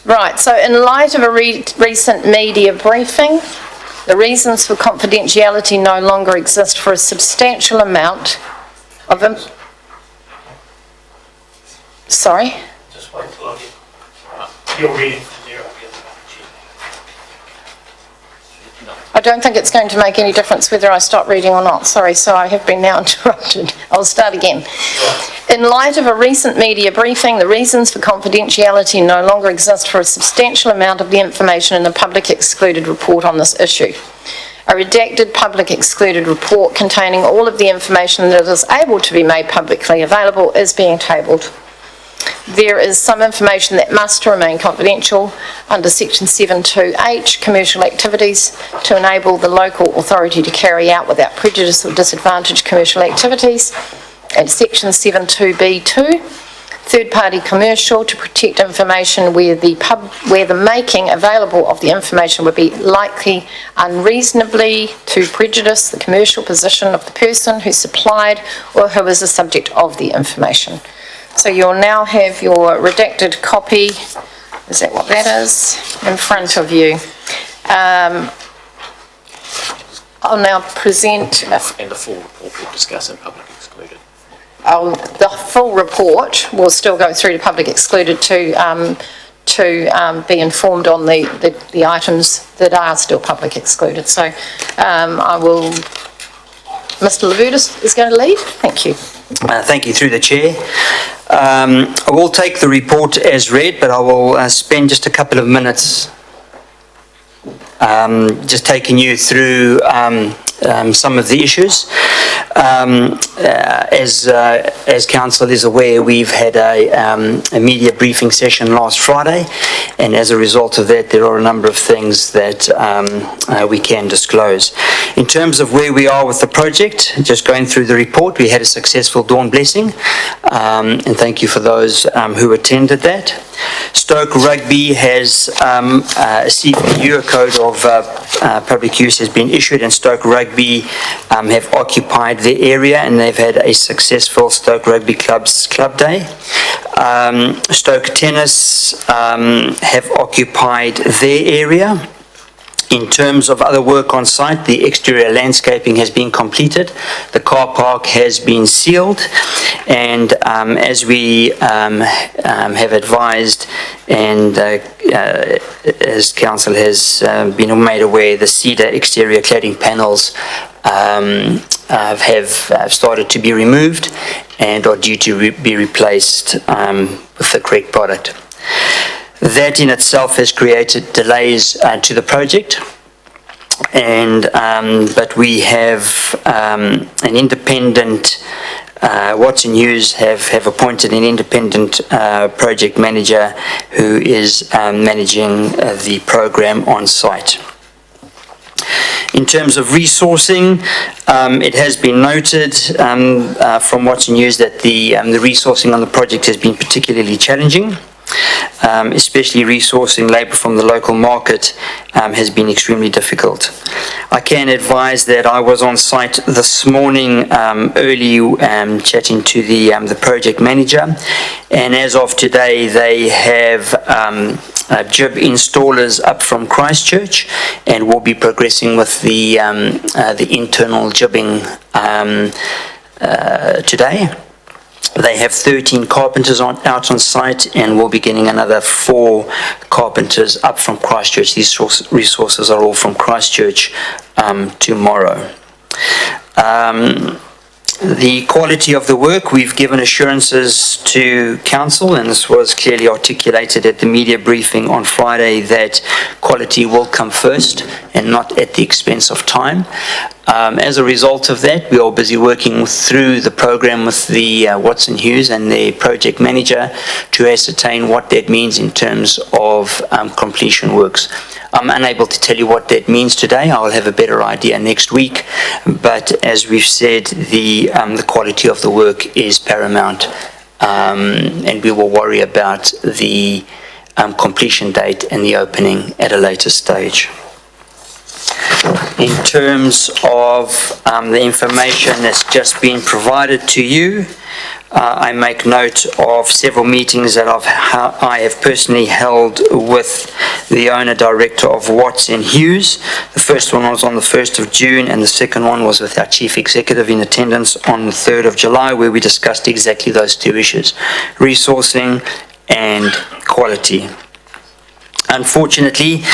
Right, so in light of a recent media briefing, the reasons for confidentiality no longer exist for a substantial amount of... Sorry? Just wait till you're reading from there. I don't think it's going to make any difference whether I stop reading or not. Sorry, so I have been now interrupted. I'll start again. In light of a recent media briefing, the reasons for confidentiality no longer exist for a substantial amount of the information in the public excluded report on this issue. A redacted public excluded report containing all of the information that is able to be made publicly available is being tabled. There is some information that must remain confidential under Section 7.2H, commercial activities, to enable the local authority to carry out without prejudice or disadvantage commercial activities, and Section 7.2B2, third-party commercial, to protect information where the making available of the information would be likely unreasonably to prejudice the commercial position of the person who supplied or who is the subject of the information. So you'll now have your redacted copy, is that what that is, in front of you. I'll now present... And the full report we'll discuss in public excluded. The full report will still go through to public excluded to be informed on the items that are still public excluded. So I will... Mr. Lavudis is going to lead. Thank you. Thank you, through the chair. I will take the report as read, but I will spend just a couple of minutes just taking you through some of the issues. As council is aware, we've had a media briefing session last Friday, and as a result of that, there are a number of things that we can disclose. In terms of where we are with the project, just going through the report, we had a successful dawn blessing, and thank you for those who attended that. Stoke Rugby has a CPU, a code of public use, has been issued, and Stoke Rugby have occupied the area, and they've had a successful Stoke Rugby Club Day. Stoke Tennis have occupied their area. In terms of other work on site, the exterior landscaping has been completed, the car park has been sealed, and as we have advised, and as council has been made aware, the cedar exterior cladding panels have started to be removed and are due to be replaced with the correct product. That in itself has created delays to the project, and but we have an independent, Watson Hughes have appointed an independent project manager who is managing the program on site. In terms of resourcing, it has been noted from Watson Hughes that the resourcing on the project has been particularly challenging. Especially resourcing labour from the local market has been extremely difficult. I can advise that I was on site this morning early chatting to the project manager, and as of today they have jib installers up from Christchurch and will be progressing with the internal jibbing today. They have 13 carpenters out on site and will be getting another 4 carpenters up from Christchurch. These resources are all from Christchurch tomorrow. The quality of the work, we've given assurances to council, and this was clearly articulated at the media briefing on Friday, that quality will come first and not at the expense of time. As a result of that, we are busy working through the program with the Watson Hughes and the project manager to ascertain what that means in terms of completion works. I'm unable to tell you what that means today. I'll have a better idea next week. But as we've said, the quality of the work is paramount, and we will worry about the completion date and the opening at a later stage. In terms of the information that's just been provided to you, I make note of several meetings that I have personally held with the owner-director of Watson Hughes. The first one was on the 1st of June, and the second one was with our chief executive in attendance on the 3rd of July, where we discussed exactly those two issues, resourcing and quality. Unfortunately,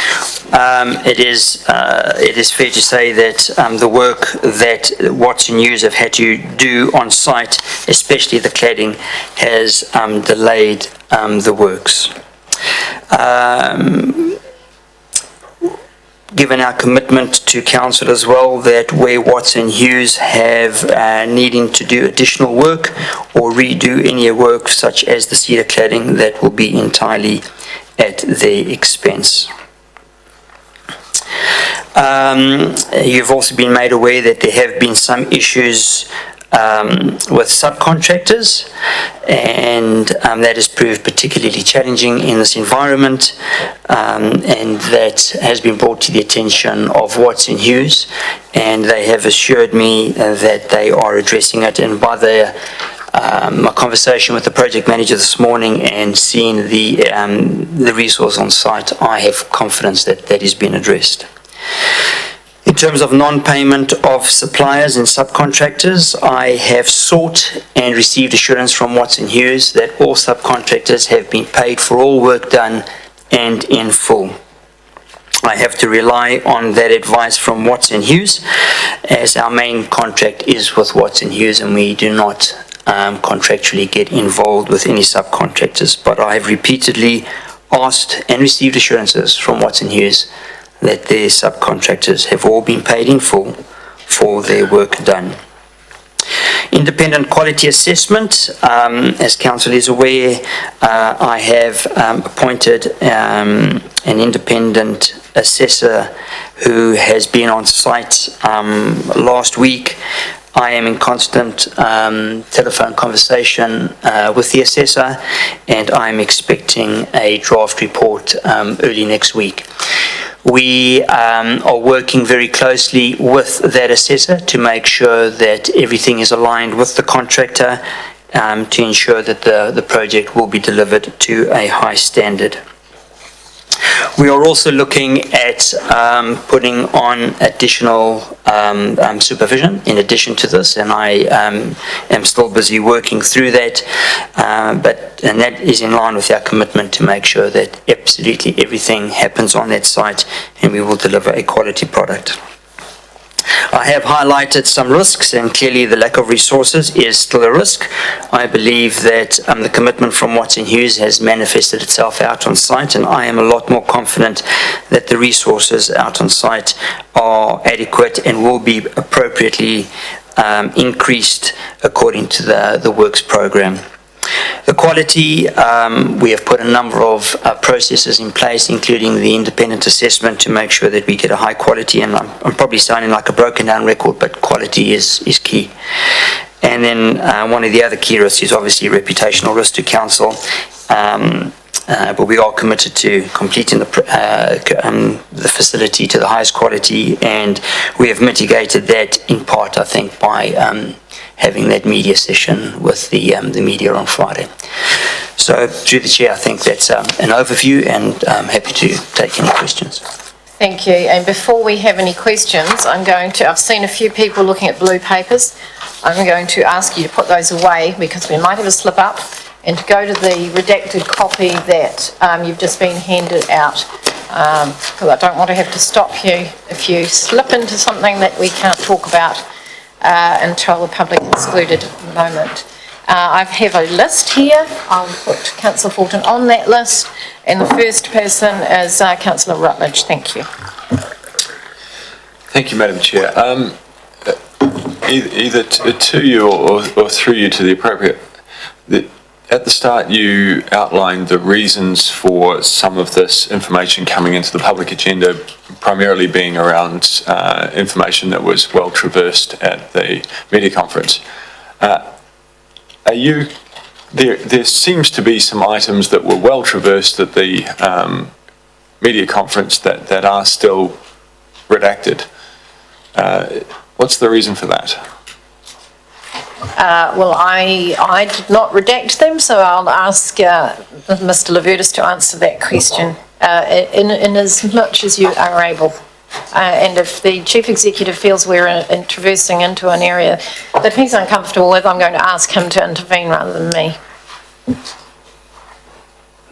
it is fair to say that the work that Watson Hughes have had to do on site, especially the cladding, has delayed the works. Given our commitment to council as well, that where Watson Hughes have needing to do additional work or redo any work such as the cedar cladding, that will be entirely at their expense. You've also been made aware that there have been some issues with subcontractors, and that has proved particularly challenging in this environment, and that has been brought to the attention of Watson Hughes, and they have assured me that they are addressing it. And by my conversation with the project manager this morning and seeing the resource on site, I have confidence that that has been addressed. In terms of non-payment of suppliers and subcontractors, I have sought and received assurance from Watson Hughes that all subcontractors have been paid for all work done and in full. I have to rely on that advice from Watson Hughes, as our main contract is with Watson Hughes and we do not contractually get involved with any subcontractors. But I have repeatedly asked and received assurances from Watson Hughes that their subcontractors have all been paid in full for their work done. Independent quality assessment, as council is aware, I have appointed an independent assessor who has been on site last week. I am in constant telephone conversation with the assessor, and I'm expecting a draft report early next week. We are working very closely with that assessor to make sure that everything is aligned with the contractor to ensure that the project will be delivered to a high standard. We are also looking at putting on additional supervision in addition to this, and I am still busy working through that, and that is in line with our commitment to make sure that absolutely everything happens on that site and we will deliver a quality product. I have highlighted some risks, and clearly the lack of resources is still a risk. I believe that the commitment from Watson Hughes has manifested itself out on site, and I am a lot more confident that the resources out on site are adequate and will be appropriately increased according to the works program. The quality, we have put a number of processes in place, including the independent assessment, to make sure that we get a high quality, and I'm probably sounding like a broken down record, but quality is key. And then one of the other key risks is obviously reputational risk to council. but we are committed to completing the facility to the highest quality, and we have mitigated that in part, I think, by having that media session with the media on Friday. So through the chair, I think that's an overview, and I'm happy to take any questions. Thank you. And before we have any questions, I've seen a few people looking at blue papers. I'm going to ask you to put those away because we might have a slip up, and to go to the redacted copy that you've just been handed out. Because I don't want to have to stop you if you slip into something that we can't talk about until the public excluded moment. I have a list here. I'll put Councillor Fulton on that list, and the first person is Councillor Rutledge. Thank you. Thank you, Madam Chair. Either to you or through you to the appropriate. At the start, you outlined the reasons for some of this information coming into the public agenda, primarily being around information that was well traversed at the media conference. There seems to be some items that were well traversed at the media conference that are still redacted. What's the reason for that? Well, I did not redact them, so I'll ask Mr. Levertis to answer that question in as much as you are able. And if the Chief Executive feels we're traversing into an area that he's uncomfortable with, I'm going to ask him to intervene rather than me.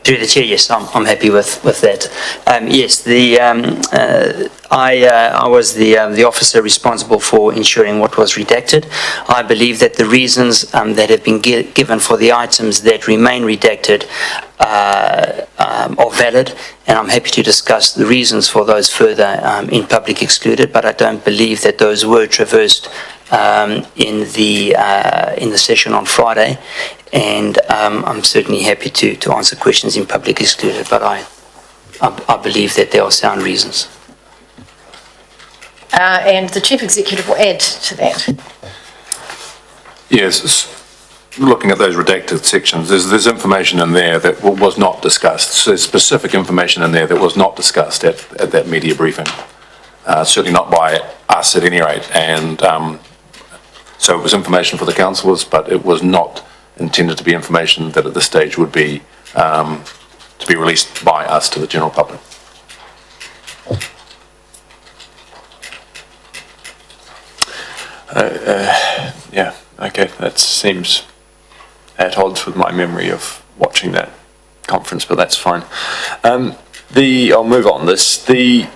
Through the chair, yes, I'm happy with that. Yes, I was the officer responsible for ensuring what was redacted. I believe that the reasons that have been given for the items that remain redacted are valid, and I'm happy to discuss the reasons for those further in public excluded, but I don't believe that those were traversed in the session on Friday, and I'm certainly happy to answer questions in public excluded, but I believe that there are sound reasons. And the Chief Executive will add to that. Yes, looking at those redacted sections, there's information in there that was not discussed. So there's specific information in there that was not discussed at that media briefing. Certainly not by us at any rate. And so it was information for the councillors, but it was not intended to be information that at this stage would be to be released by us to the general public. Yeah, okay, that seems at odds with my memory of watching that conference, but that's fine. I'll move on. The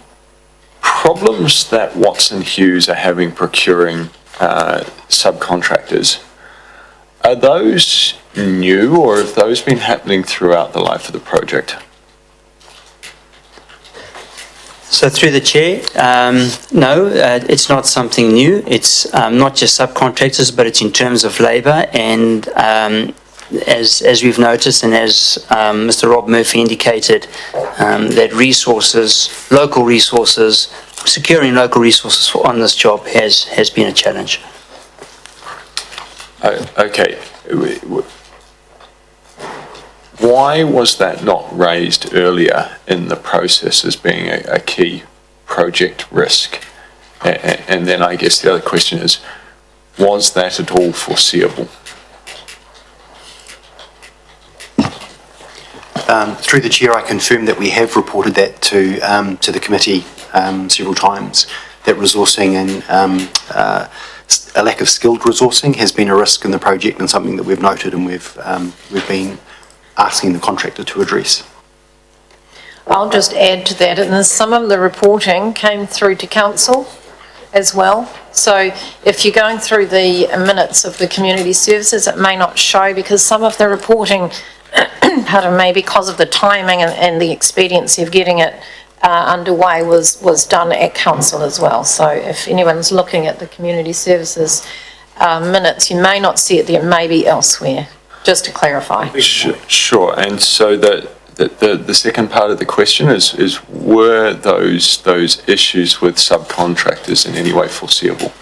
problems that Watson Hughes are having procuring subcontractors, are those new, or have those been happening throughout the life of the project? So through the chair, no, it's not something new. It's not just subcontractors, but it's in terms of labour, and as we've noticed, and as Mr. Rob Murphy indicated, that local resources, securing local resources on this job has been a challenge. Okay. Why was that not raised earlier in the process as being a key project risk? And then I guess the other question is, was that at all foreseeable? Through the chair, I confirm that we have reported that to the committee several times, that resourcing and a lack of skilled resourcing has been a risk in the project and something that we've noted and we've been asking the contractor to address. I'll just add to that, and some of the reporting came through to council as well. So if you're going through the minutes of the community services, it may not show because some of the reporting, pardon me, because of the timing and the expediency of getting it underway was done at council as well. So if anyone's looking at the community services minutes, you may not see it there, maybe elsewhere. Just to clarify. Sure. And so the second part of the question is were those issues with subcontractors in any way foreseeable?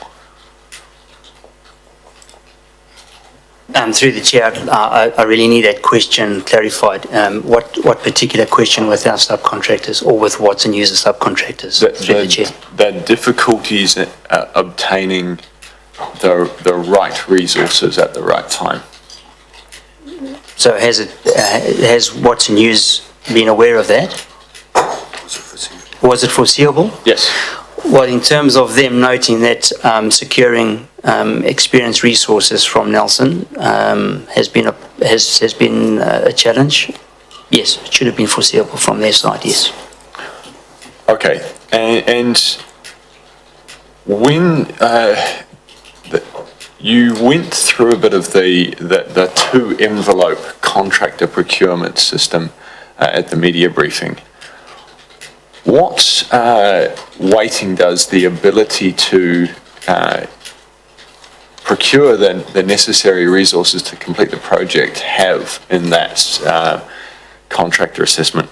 Through the chair, I really need that question clarified. What particular question with our subcontractors or with Watson user subcontractors? Through the chair. The difficulties obtaining the right resources at the right time. So has Watson News been aware of that? Was it foreseeable? Yes. Well, in terms of them noting that securing experienced resources from Nelson has been a challenge, yes, it should have been foreseeable from their side, yes. Okay, and when you went through a bit of the two envelope contractor procurement system at the media briefing, what weighting does the ability to procure the necessary resources to complete the project have in that contractor assessment?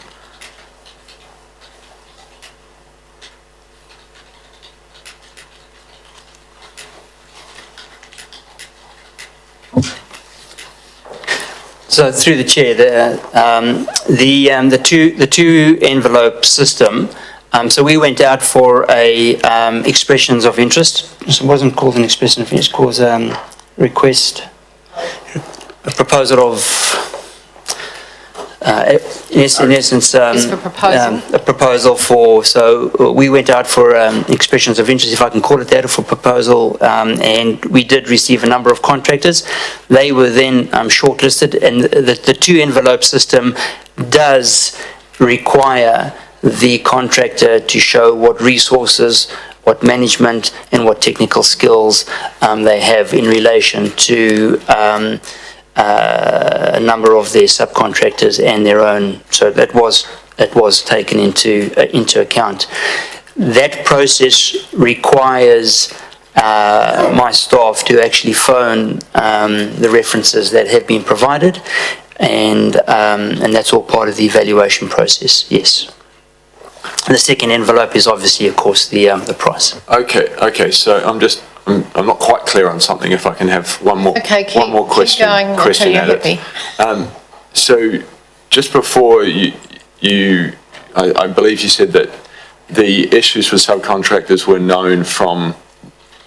So through the chair, the two envelope system. So we went out for a expressions of interest. It wasn't called an expression of interest. It was request, a proposal of. In essence, a proposal for. So we went out for expressions of interest, if I can call it that, for proposal, and we did receive a number of contractors. They were then shortlisted, and the two envelope system does require the contractor to show what resources, what management, and what technical skills they have in relation to a number of their subcontractors and their own. So that was taken into account. That process requires my staff to actually phone the references that have been provided, and that's all part of the evaluation process. Yes. The second envelope is obviously, of course, the price. Okay. So I'm not quite clear on something. If I can have one more question. Keep going until you're happy. So just before I believe you said that the issues with subcontractors were known from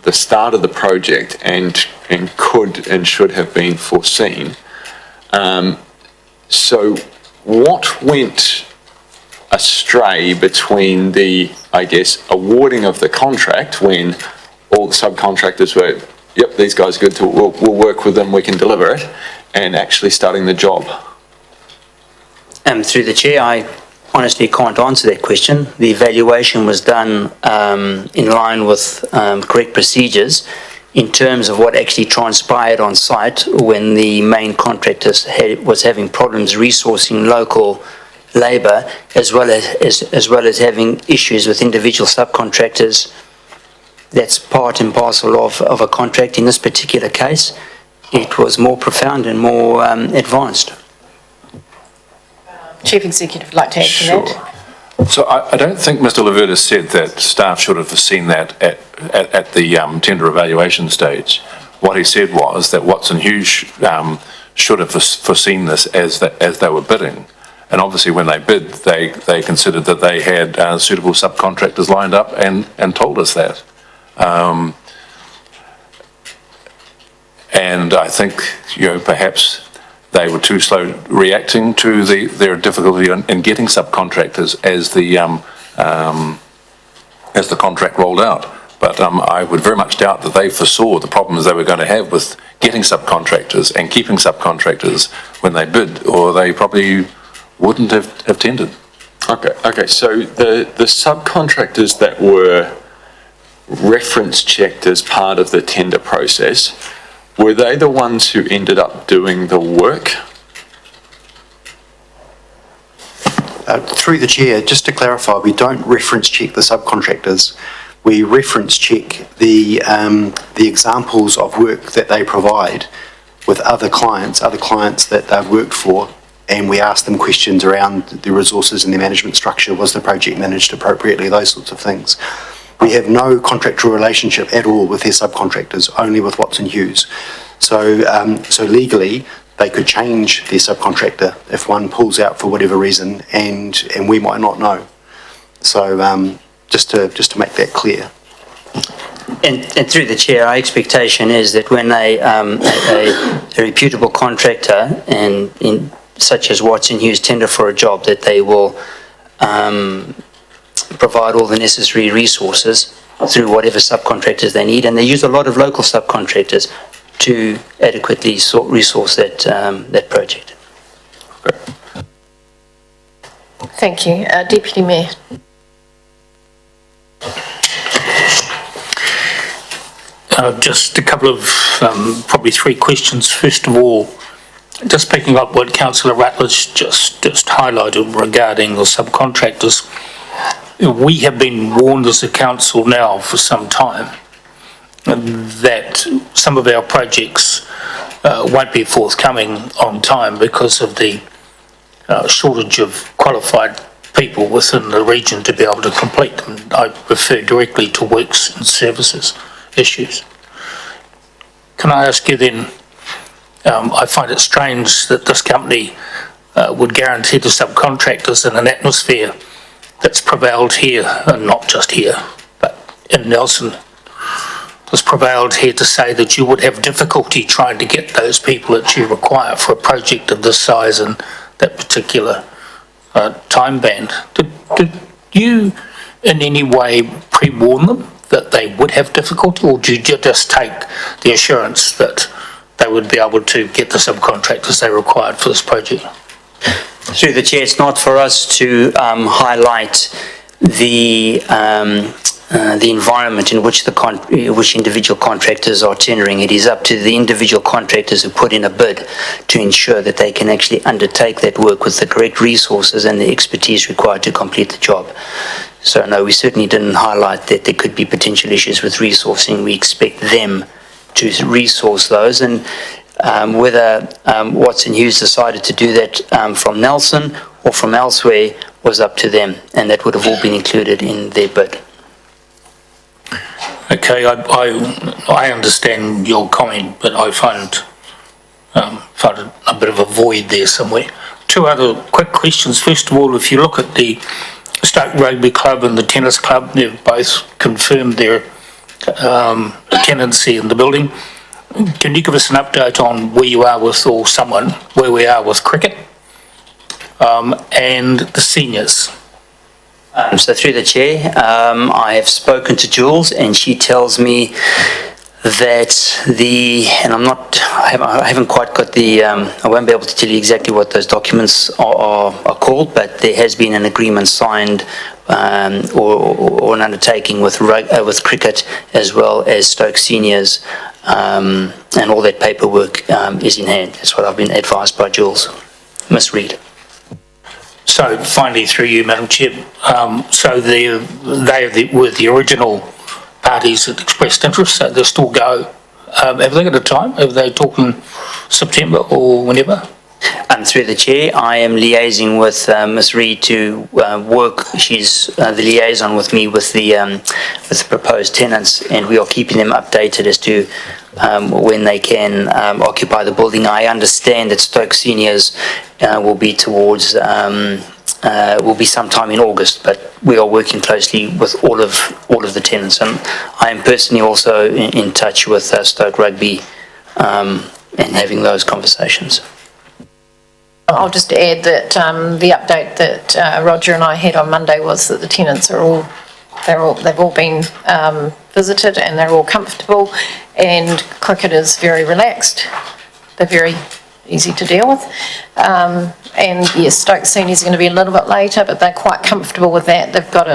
the start of the project and could and should have been foreseen. So what went astray between the, I guess, awarding of the contract when all the subcontractors were, yep, these guys are good, we'll work with them, we can deliver it, and actually starting the job? Through the chair, I honestly can't answer that question. The evaluation was done in line with correct procedures in terms of what actually transpired on site when the main contractor was having problems resourcing local labour, as well as having issues with individual subcontractors. That's part and parcel of a contract. In this particular case, it was more profound and more advanced. Chief Executive would like to add to that. So I don't think Mr. Levertis said that staff should have seen that at the tender evaluation stage. What he said was that Watson Hughes should have foreseen this as they were bidding. And obviously when they bid, they considered that they had suitable subcontractors lined up and told us that. And I think, perhaps they were too slow reacting to their difficulty in getting subcontractors as the contract rolled out. But I would very much doubt that they foresaw the problems they were going to have with getting subcontractors and keeping subcontractors when they bid, or they probably wouldn't have tendered. Okay. So the subcontractors that were reference checked as part of the tender process, were they the ones who ended up doing the work? Through the chair, just to clarify, we don't reference check the subcontractors. We reference check the examples of work that they provide with other clients that they've worked for, and we ask them questions around the resources and the management structure. Was the project managed appropriately? Those sorts of things. We have no contractual relationship at all with their subcontractors, only with Watson Hughes. So legally, they could change their subcontractor if one pulls out for whatever reason, and we might not know. So just to make that clear. And through the chair, our expectation is that when a reputable contractor such as Watson Hughes tender for a job, that they will provide all the necessary resources through whatever subcontractors they need, and they use a lot of local subcontractors to adequately resource that project. Thank you. Deputy Mayor. Just a couple of, probably three questions. First of all, just picking up what Councillor Rutledge just highlighted regarding the subcontractors. We have been warned as a council now for some time that some of our projects won't be forthcoming on time because of the shortage of qualified people within the region to be able to complete them. I refer directly to works and services issues. Can I ask you then, I find it strange that this company would guarantee to subcontractors in an atmosphere that's prevailed here, and not just here, but in Nelson, has prevailed here to say that you would have difficulty trying to get those people that you require for a project of this size and that particular time band. Did you in any way pre-warn them that they would have difficulty, or did you just take the assurance that they would be able to get the subcontractors they required for this project? Through the chair, it's not for us to highlight the environment in which individual contractors are tendering. It is up to the individual contractors who put in a bid to ensure that they can actually undertake that work with the correct resources and the expertise required to complete the job. So no, we certainly didn't highlight that there could be potential issues with resourcing. We expect them to resource those, and whether Watson Hughes decided to do that from Nelson or from elsewhere was up to them, and that would have all been included in their bid. Okay, I understand your comment, but I find a bit of a void there somewhere. Two other quick questions. First of all, if you look at the Stoke Rugby Club and the Tennis Club, they've both confirmed their tenancy in the building. Can you give us an update on where you are with, or someone, where we are with cricket and the seniors? So through the chair, I have spoken to Jules, and she tells me that I haven't quite got the, I won't be able to tell you exactly what those documents are called, but there has been an agreement signed or an undertaking with cricket as well as Stoke Seniors, and all that paperwork is in hand. That's what I've been advised by Jules. Miss Reid. So finally, through you, Madam Chair, so they were the original parties that expressed interest, so they'll still go. Have they got a time? Are they talking September or whenever? Through the chair, I am liaising with Ms. Reid to work. She's the liaison with me with the proposed tenants, and we are keeping them updated as to when they can occupy the building. I understand that Stoke Seniors will be towards will be sometime in August, but we are working closely with all of the tenants, and I am personally also in touch with Stoke Rugby and having those conversations. I'll just add that the update that Roger and I had on Monday was that the tenants are they've all been visited, and they're all comfortable, and cricket is very relaxed. They're very easy to deal with. And yes, Stoke Seniors are going to be a little bit later, but they're quite comfortable with that. They've got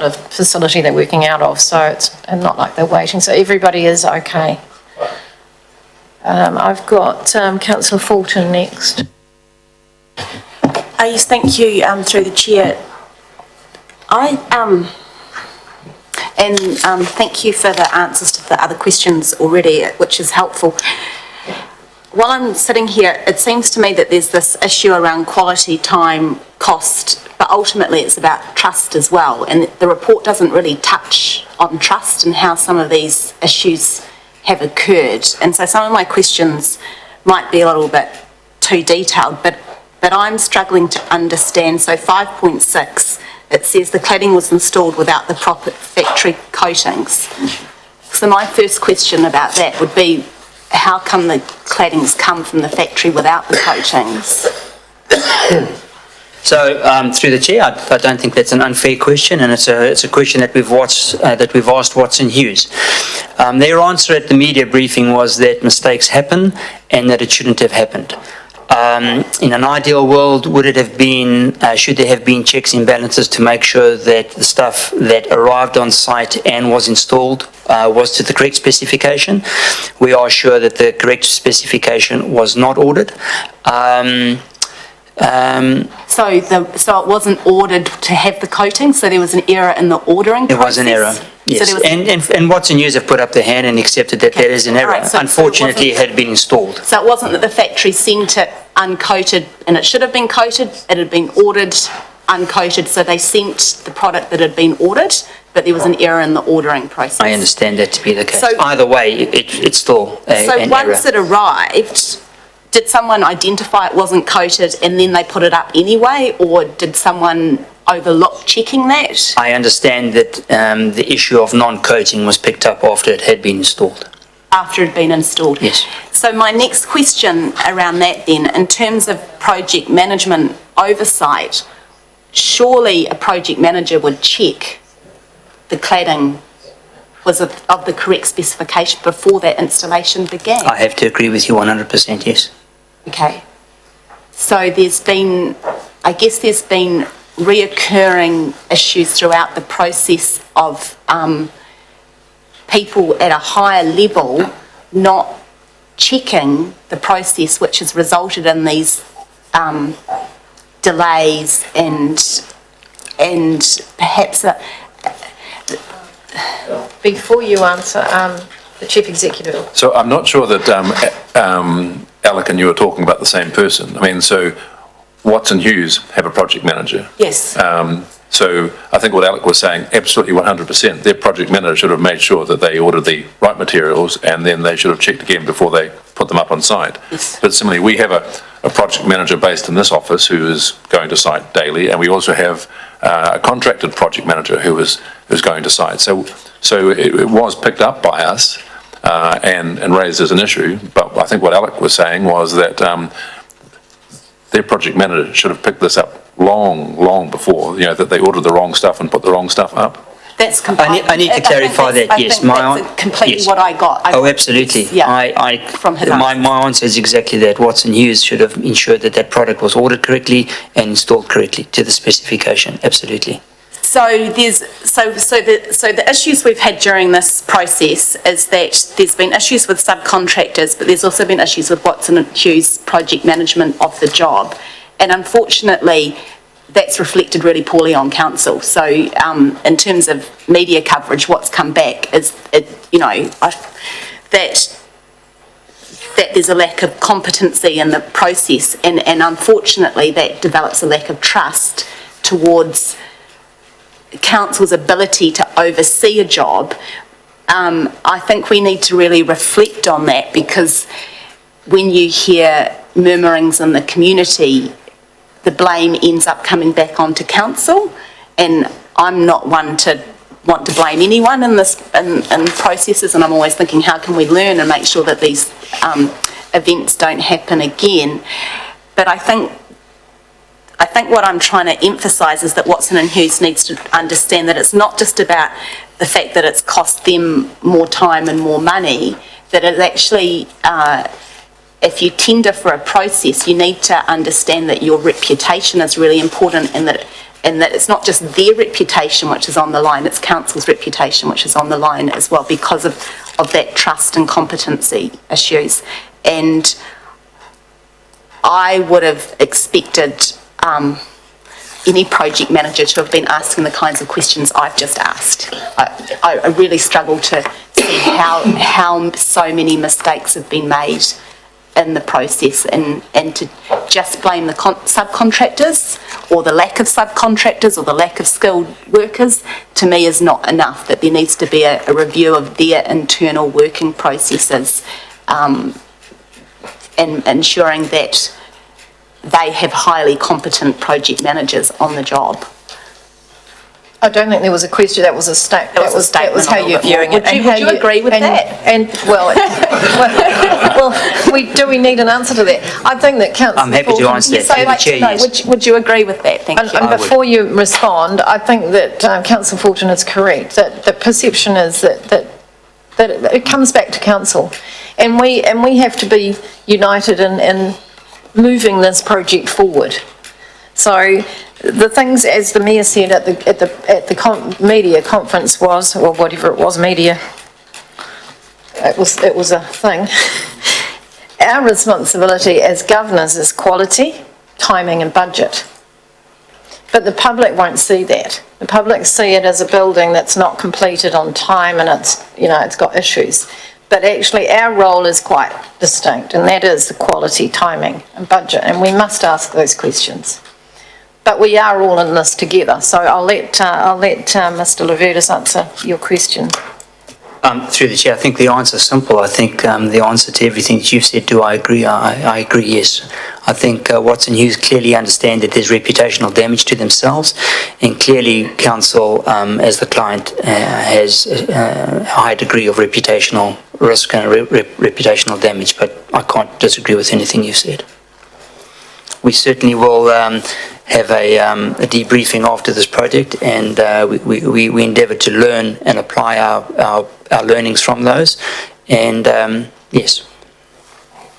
a facility they're working out of, so it's not like they're waiting. So everybody is okay. I've got Councillor Fulton next. Yes, thank you, through the chair. Thank you for the answers to the other questions already, which is helpful. While I'm sitting here, it seems to me that there's this issue around quality, time, cost, but ultimately it's about trust as well. And the report doesn't really touch on trust and how some of these issues have occurred. And so some of my questions might be a little bit too detailed, but I'm struggling to understand. So 5.6, it says the cladding was installed without the proper factory coatings. So my first question about that would be, how come the claddings come from the factory without the coatings? So, through the chair, I don't think that's an unfair question, and it's a question that we've asked Watson Hughes. Their answer at the media briefing was that mistakes happen and that it shouldn't have happened. In an ideal world, should there have been checks and balances to make sure that the stuff that arrived on site and was installed was to the correct specification? We are sure that the correct specification was not ordered. So it wasn't ordered to have the coating, so there was an error in the ordering process? There was an error, yes. So and Watson Hughes have put up their hand and accepted that there is an error. Right, so Unfortunately, it had been installed. So it wasn't that the factory sent it uncoated and it should have been coated, it had been ordered uncoated, so they sent the product that had been ordered, but there was an error in the ordering process. I understand that to be the case. So- Either way, it's still an error. So once it arrived, did someone identify it wasn't coated and then they put it up anyway, or did someone overlook checking that? I understand that the issue of non-coating was picked up after it had been installed. After it had been installed? Yes. So my next question around that then, in terms of project management oversight, surely a project manager would check the cladding was of the correct specification before that installation began? I have to agree with you 100%, yes. Okay. So there's been reoccurring issues throughout the process of people at a higher level not checking the process, which has resulted in these delays and perhaps Before you answer, the Chief Executive. So I'm not sure that Alec and you are talking about the same person. I mean, so Watson Hughes have a project manager. Yes. So I think what Alec was saying, absolutely 100%. Their project manager should have made sure that they ordered the right materials, and then they should have checked again before they put them up on site. Yes. But similarly, we have a project manager based in this office who is going to site daily, and we also have a contracted project manager who's going to site. So it was picked up by us and raised as an issue. But I think what Alec was saying was that their project manager should have picked this up long before, that they ordered the wrong stuff and put the wrong stuff up. That's completely... I need to clarify that, yes. That's completely yes. what I got. Oh, absolutely. From his my answer is exactly that. Watson Hughes should have ensured that that product was ordered correctly and installed correctly to the specification, absolutely. So the issues we've had during this process is that there's been issues with subcontractors, but there's also been issues with Watson Hughes' project management of the job. And unfortunately, that's reflected really poorly on council. So in terms of media coverage, what's come back is, that there's a lack of competency in the process, and unfortunately that develops a lack of trust towards council's ability to oversee a job. I think we need to really reflect on that, because when you hear murmurings in the community, the blame ends up coming back onto council, and I'm not one to want to blame anyone in this in processes, and I'm always thinking, how can we learn and make sure that these events don't happen again? But I think what I'm trying to emphasise is that Watson and Hughes needs to understand that it's not just about the fact that it's cost them more time and more money, that it actually, if you tender for a process, you need to understand that your reputation is really important, and that it's not just their reputation which is on the line, it's council's reputation which is on the line as well, because of that trust and competency issues. And I would have expected any project manager to have been asking the kinds of questions I've just asked. I really struggle to see how so many mistakes have been made in the process, and to just blame the subcontractors or the lack of subcontractors or the lack of skilled workers, to me is not enough. That there needs to be a review of their internal working processes, and ensuring that they have highly competent project managers on the job. I don't think there was a question, that was a statement. That was how you're viewing it. Would you agree with that? And, well, do we need an answer to that? I think that Councillor I'm happy to answer that. So I'd like to know, would you agree with that? Thank you. And before you respond, I think that Councillor Fulton is correct, that the perception is that it comes back to council. And we have to be united in moving this project forward. So the things, as the Mayor said at the media conference was, or whatever it was, media, it was a thing. Our responsibility as governors is quality, timing and budget. But the public won't see that. The public see it as a building that's not completed on time and it's got issues. But actually our role is quite distinct, and that is the quality, timing and budget, and we must ask those questions. But we are all in this together, so I'll let Mr. Levertis answer your question. Through the chair, I think the answer is simple. I think the answer to everything that you've said, do I agree? I agree, yes. I think Watson Hughes clearly understand that there's reputational damage to themselves, and clearly council, as the client, has a high degree of reputational risk and reputational damage, but I can't disagree with anything you've said. We certainly will have a debriefing after this project, and we endeavour to learn and apply our learnings from those, and yes.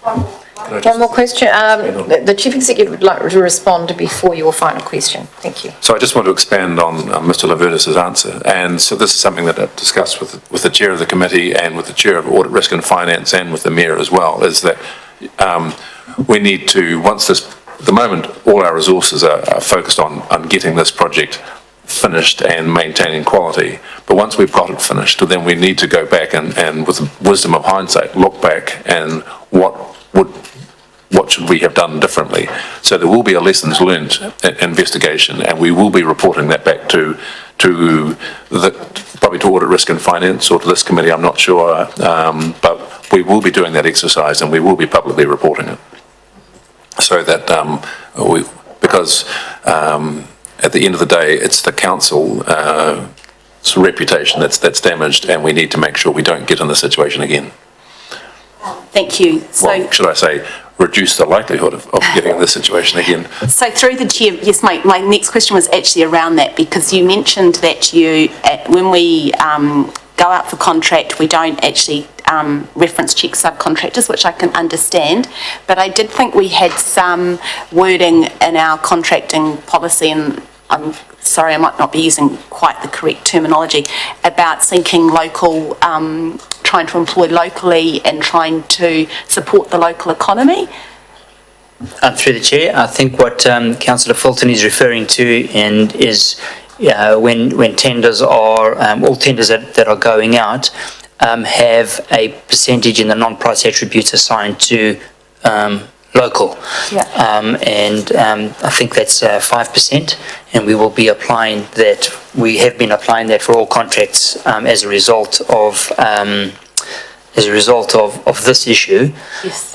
One more question. The Chief Executive would like to respond before your final question. Thank you. So I just want to expand on Mr. Levertis' answer. And so this is something that I've discussed with the Chair of the Committee and with the Chair of Audit, Risk and Finance and with the Mayor as well, is that we need to, at the moment, all our resources are focused on getting this project finished and maintaining quality. But once we've got it finished, then we need to go back and with the wisdom of hindsight, look back and what should we have done differently. So there will be a lessons learned investigation, and we will be reporting that back probably to Audit, Risk and Finance or to this committee, I'm not sure, but we will be doing that exercise and we will be publicly reporting it. So that because at the end of the day, it's the council's reputation that's damaged, and we need to make sure we don't get in the situation again. Thank you. Well, should I say, reduce the likelihood of getting in this situation again? So through the chair, yes, my next question was actually around that, because you mentioned that when we go out for contract, we don't actually reference check subcontractors, which I can understand, but I did think we had some wording in our contracting policy, and I'm sorry, I might not be using quite the correct terminology, about seeking local, trying to employ locally and trying to support the local economy. Through the chair, I think what Councillor Fulton is referring to and is when tenders are, all tenders that are going out have a percentage in the non-price attributes assigned to local. Yeah. I think that's 5%, and we will be applying that. We have been applying that for all contracts as a result of this issue. Yes.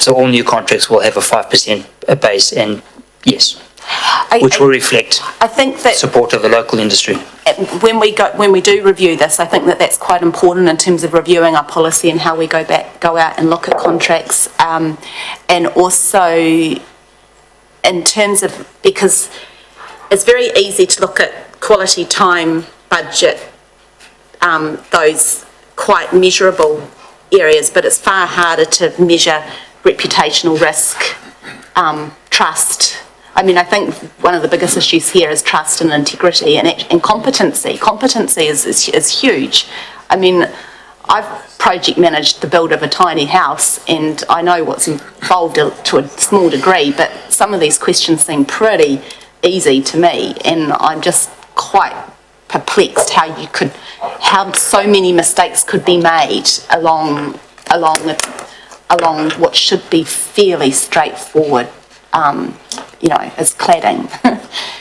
So all new contracts will have a 5% base, and yes, which will reflect support of the local industry. When we do review this, I think that's quite important in terms of reviewing our policy and how we go out and look at contracts, and also in terms of, because it's very easy to look at quality, time, budget, those quite measurable areas, but it's far harder to measure reputational risk, trust. I mean, I think one of the biggest issues here is trust and integrity and competency. Competency is huge. I mean, I've project managed the build of a tiny house, and I know what's involved to a small degree, but some of these questions seem pretty easy to me, and I'm just quite perplexed how so many mistakes could be made along along what should be fairly straightforward, as cladding.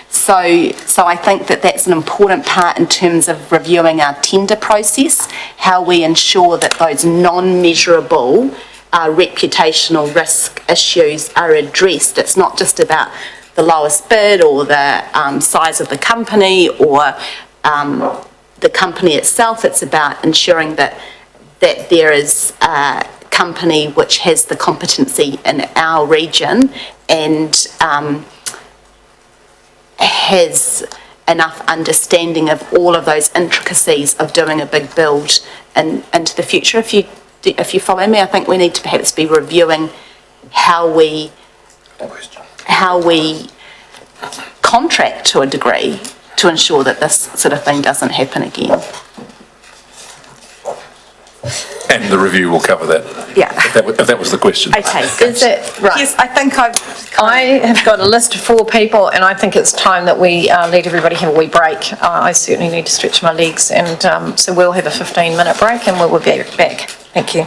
So I think that that's an important part in terms of reviewing our tender process, how we ensure that those non-measurable reputational risk issues are addressed. It's not just about the lowest bid or the size of the company or the company itself. It's about ensuring that there is a company which has the competency in our region and has enough understanding of all of those intricacies of doing a big build into the future. If you follow me, I think we need to perhaps be reviewing how we contract to a degree to ensure that this sort of thing doesn't happen again. And the review will cover that. Yeah. If that was the question. Okay. Is that right? Yes, I think I have got a list of 4 people, and I think it's time that we let everybody have a wee break. I certainly need to stretch my legs, and so we'll have a 15-minute break, and we'll be back. Thank you.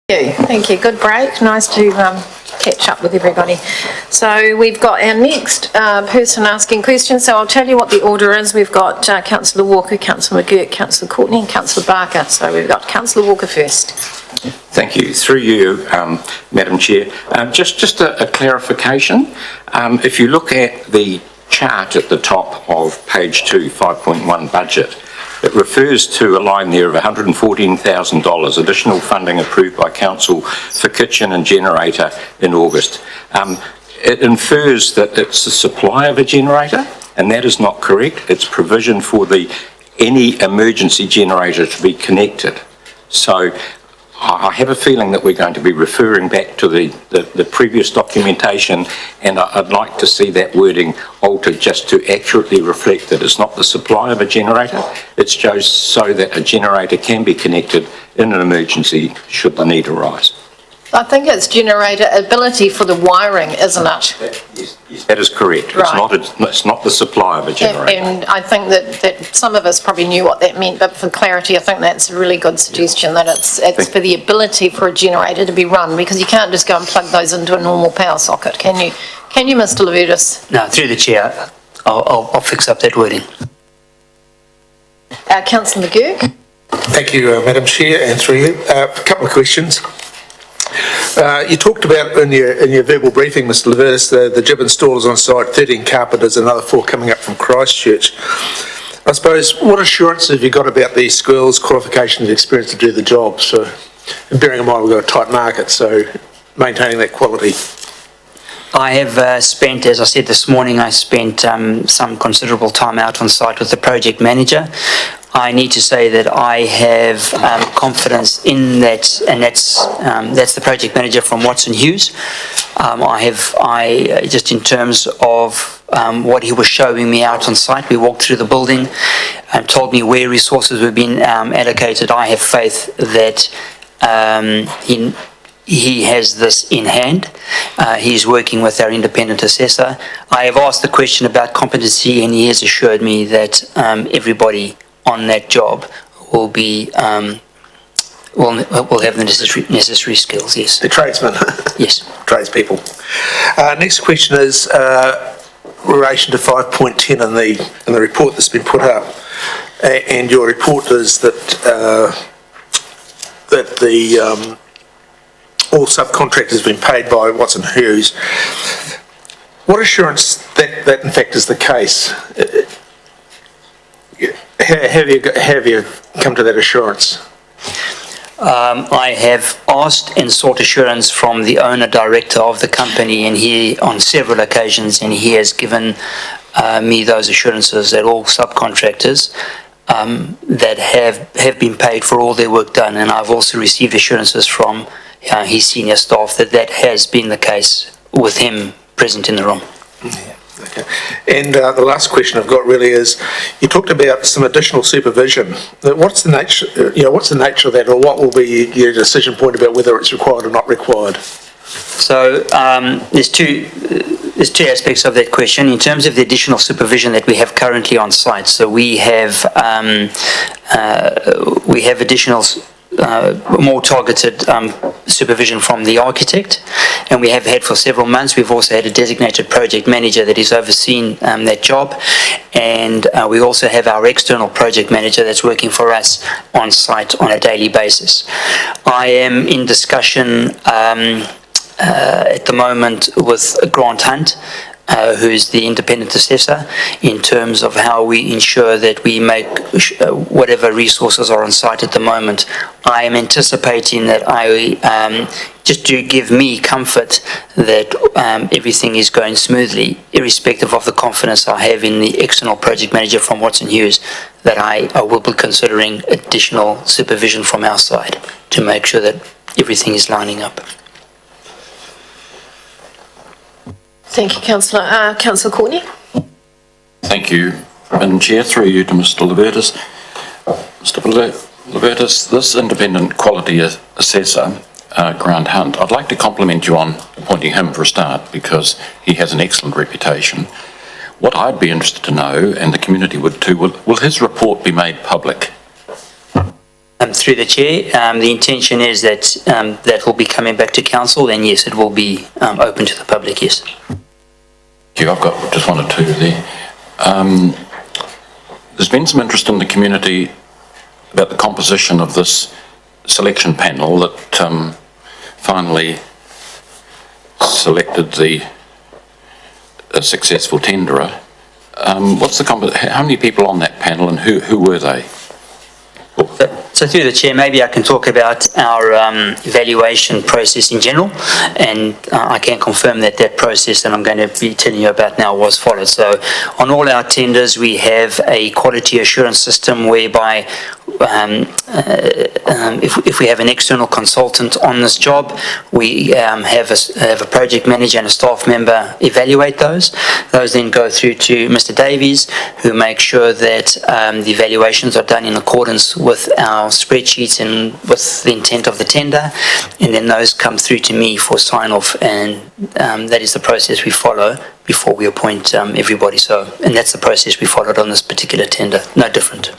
Thank you. Good break. Nice to catch up with everybody. So we've got our next person asking questions. So I'll tell you what the order is. We've got Councillor Walker, Councillor McGurk, Councillor Courtney and Councillor Barker. So we've got Councillor Walker first. Thank you. Through you, Madam Chair. Just a clarification. If you look at the chart at the top of page 2, 5.1 budget, it refers to a line there of $114,000 additional funding approved by Council for kitchen and generator in August. It infers that it's the supply of a generator, and that is not correct. It's provision for any emergency generator to be connected. So I have a feeling that we're going to be referring back to the previous documentation, and I'd like to see that wording altered just to accurately reflect that it's not the supply of a generator, it's just so that a generator can be connected in an emergency should the need arise. I think it's generator ability for the wiring, isn't it? Yes, that is correct. Right. It's not the supply of a generator. And I think that some of us probably knew what that meant, but for clarity, I think that's a really good suggestion, that it's for the ability for a generator to be run, because you can't just go and plug those into a normal power socket, can you? Can you, Mr. Levertus? No, through the chair, I'll fix up that wording. Councillor McGurk? Thank you, Madam Chair, and through you. A couple of questions. You talked about in your verbal briefing, Mr. Levertus, the gym installers on site, 13 carpenters, another 4 coming up from Christchurch. I suppose, what assurance have you got about these skills, qualifications, experience to do the job? So, and bearing in mind we've got a tight market, so maintaining that quality. I have spent, as I said this morning, I spent some considerable time out on site with the project manager. I need to say that I have confidence in that, and that's the project manager from Watson Hughes. Just in terms of what he was showing me out on site, we walked through the building and told me where resources were being allocated. I have faith that he has this in hand. He's working with our independent assessor. I have asked the question about competency, and he has assured me that everybody on that job will be will have the necessary skills. Yes. The tradesmen. Yes. Tradespeople. Next question is relation to 5.10 in the report that's been put up, and your report is that the all subcontractors have been paid by Watson Hughes. What assurance that in fact is the case? Have you come to that assurance? I have asked and sought assurance from the owner-director of the company, and he, on several occasions, and he has given me those assurances that all subcontractors that have been paid for all their work done, and I've also received assurances from his senior staff that has been the case with him present in the room. Yeah. Okay. And the last question I've got really is, you talked about some additional supervision. What's the nature? What's the nature of that, or what will be your decision point about whether it's required or not required? So there's two aspects of that question. In terms of the additional supervision that we have currently on site, so we have additional more targeted supervision from the architect, and we have had for several months. We've also had a designated project manager that is overseeing that job, and we also have our external project manager that's working for us on site on a daily basis. I am in discussion at the moment with Grant Hunt, who's the independent assessor, in terms of how we ensure that we make whatever resources are on site at the moment. I am anticipating that just to give me comfort that everything is going smoothly, irrespective of the confidence I have in the external project manager from Watson Hughes, that I will be considering additional supervision from our side to make sure that everything is lining up. Thank you, Councillor. Councillor Courtney? Thank you, Madam Chair. Through you to Mr. Levertus. Mr. Levertus, this independent quality assessor, Grant Hunt, I'd like to compliment you on appointing him for a start, because he has an excellent reputation. What I'd be interested to know, and the community would too, will his report be made public? Through the chair, the intention is that that will be coming back to council, and yes, it will be open to the public, yes. Thank you. I've got just one or two there. There's been some interest in the community about the composition of this selection panel that finally selected the successful tenderer. What's the how many people on that panel, and who were they? So through the chair, maybe I can talk about our evaluation process in general, and I can confirm that that process that I'm going to be telling you about now was followed. So on all our tenders, we have a quality assurance system whereby if we have an external consultant on this job, we have a project manager and a staff member evaluate those. Those then go through to Mr. Davies, who makes sure that the evaluations are done in accordance with our spreadsheets and with the intent of the tender, and then those come through to me for sign-off, and that is the process we follow before we appoint everybody. So, and that's the process we followed on this particular tender, no different.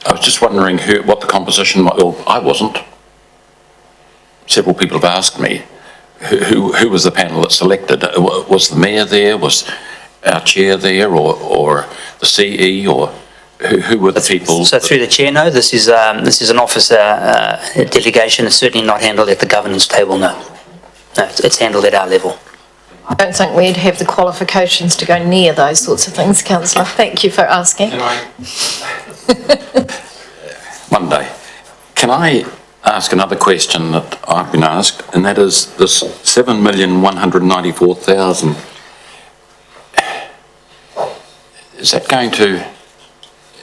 I was just wondering what the composition might. Well, I wasn't. Several people have asked me who was the panel that selected. Was the mayor there? Was our chair there, or the CE, or who were the people? So through the chair, no. This is an officer delegation. It's certainly not handled at the governance table. No, it's handled at our level. I don't think we'd have the qualifications to go near those sorts of things, councillor. Thank you for asking. One day. Can I ask another question that I've been asked, and that is this 7,194,000. Is there going to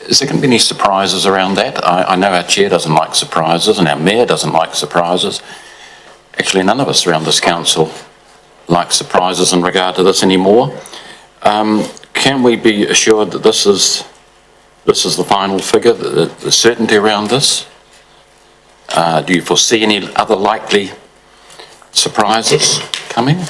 be any surprises around that? I know our chair doesn't like surprises, and our mayor doesn't like surprises. Actually, none of us around this council like surprises in regard to this anymore. Can we be assured that this is the final figure, the certainty around this? Do you foresee any other likely surprises coming?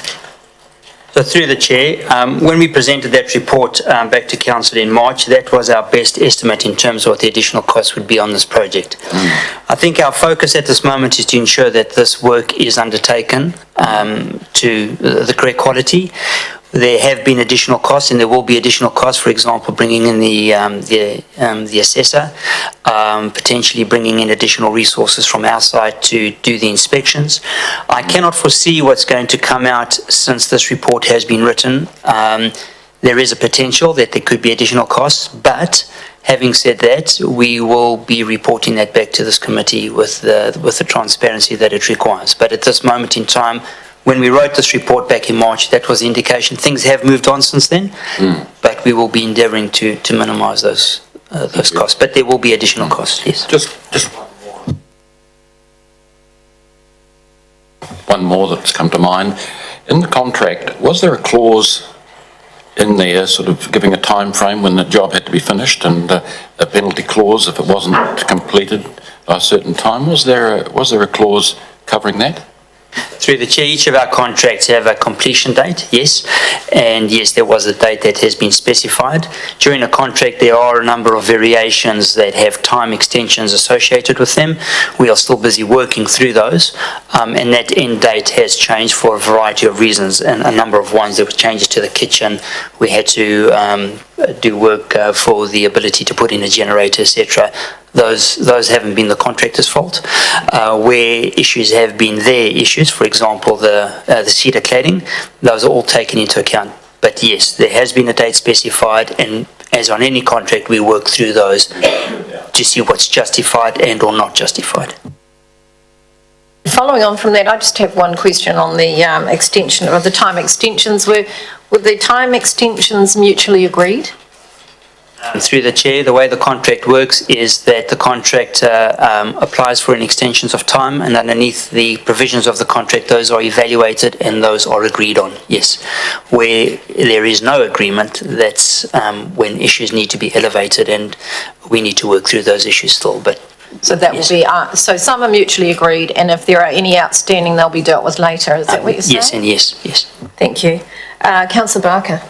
So through the chair, when we presented that report back to council in March, that was our best estimate in terms of what the additional costs would be on this project. I think our focus at this moment is to ensure that this work is undertaken to the correct quality. There have been additional costs, and there will be additional costs. For example, bringing in the assessor, potentially bringing in additional resources from our side to do the inspections. I cannot foresee what's going to come out since this report has been written. There is a potential that there could be additional costs, but having said that, we will be reporting that back to this committee with the transparency that it requires. But at this moment in time, when we wrote this report back in March, that was the indication. Things have moved on since then, but we will be endeavouring to minimise those costs. But there will be additional costs, yes. Just one more that's come to mind. In the contract, was there a clause in there sort of giving a time frame when the job had to be finished, and a penalty clause if it wasn't completed by a certain time? Was there a clause covering that? Through the chair, each of our contracts have a completion date, yes, and yes, there was a date that has been specified. During a contract, there are a number of variations that have time extensions associated with them. We are still busy working through those, and that end date has changed for a variety of reasons, and a number of ones. There were changes to the kitchen. We had to do work for the ability to put in a generator, etc. Those haven't been the contractor's fault. Where issues have been their issues, for example, the cedar cladding, those are all taken into account. But yes, there has been a date specified, and as on any contract, we work through those to see what's justified and or not justified. Following on from that, I just have one question on the extension of the time extensions. Were the time extensions mutually agreed? Through the chair, the way the contract works is that the contractor applies for an extension of time, and underneath the provisions of the contract, those are evaluated and those are agreed on, yes. Where there is no agreement, that's when issues need to be elevated, and we need to work through those issues still. But so that will be, so some are mutually agreed, and if there are any outstanding, they'll be dealt with later. Is that what you're saying? Yes, and yes. Thank you. Councillor Barker.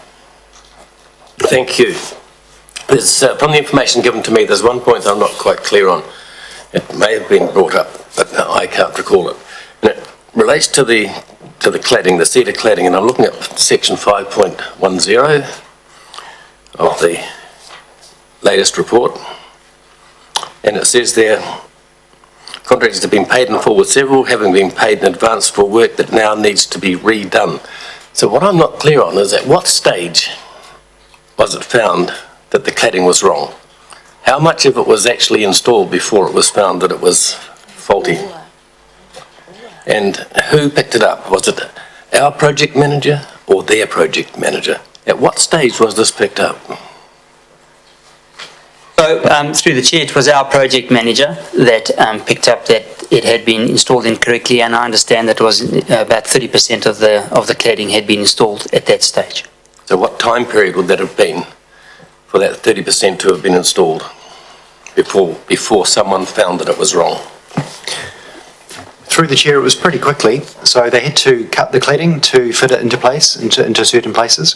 Thank you. There's, from the information given to me, there's one point I'm not quite clear on. It may have been brought up, but I can't recall it. And it relates to the cladding, the cedar cladding, and I'm looking at section 5.10 of the latest report. And it says there, contractors have been paid in full, with several having been paid in advance for work that now needs to be redone. So what I'm not clear on is at what stage was it found that the cladding was wrong? How much of it was actually installed before it was found that it was faulty? And who picked it up? Was it our project manager or their project manager? At what stage was this picked up? So, through the chair, it was our project manager that picked up that it had been installed incorrectly, and I understand that it was about 30% of the cladding had been installed at that stage. So what time period would that have been for that 30% to have been installed before someone found that it was wrong? Through the chair, it was pretty quickly. So they had to cut the cladding to fit it into place, into certain places.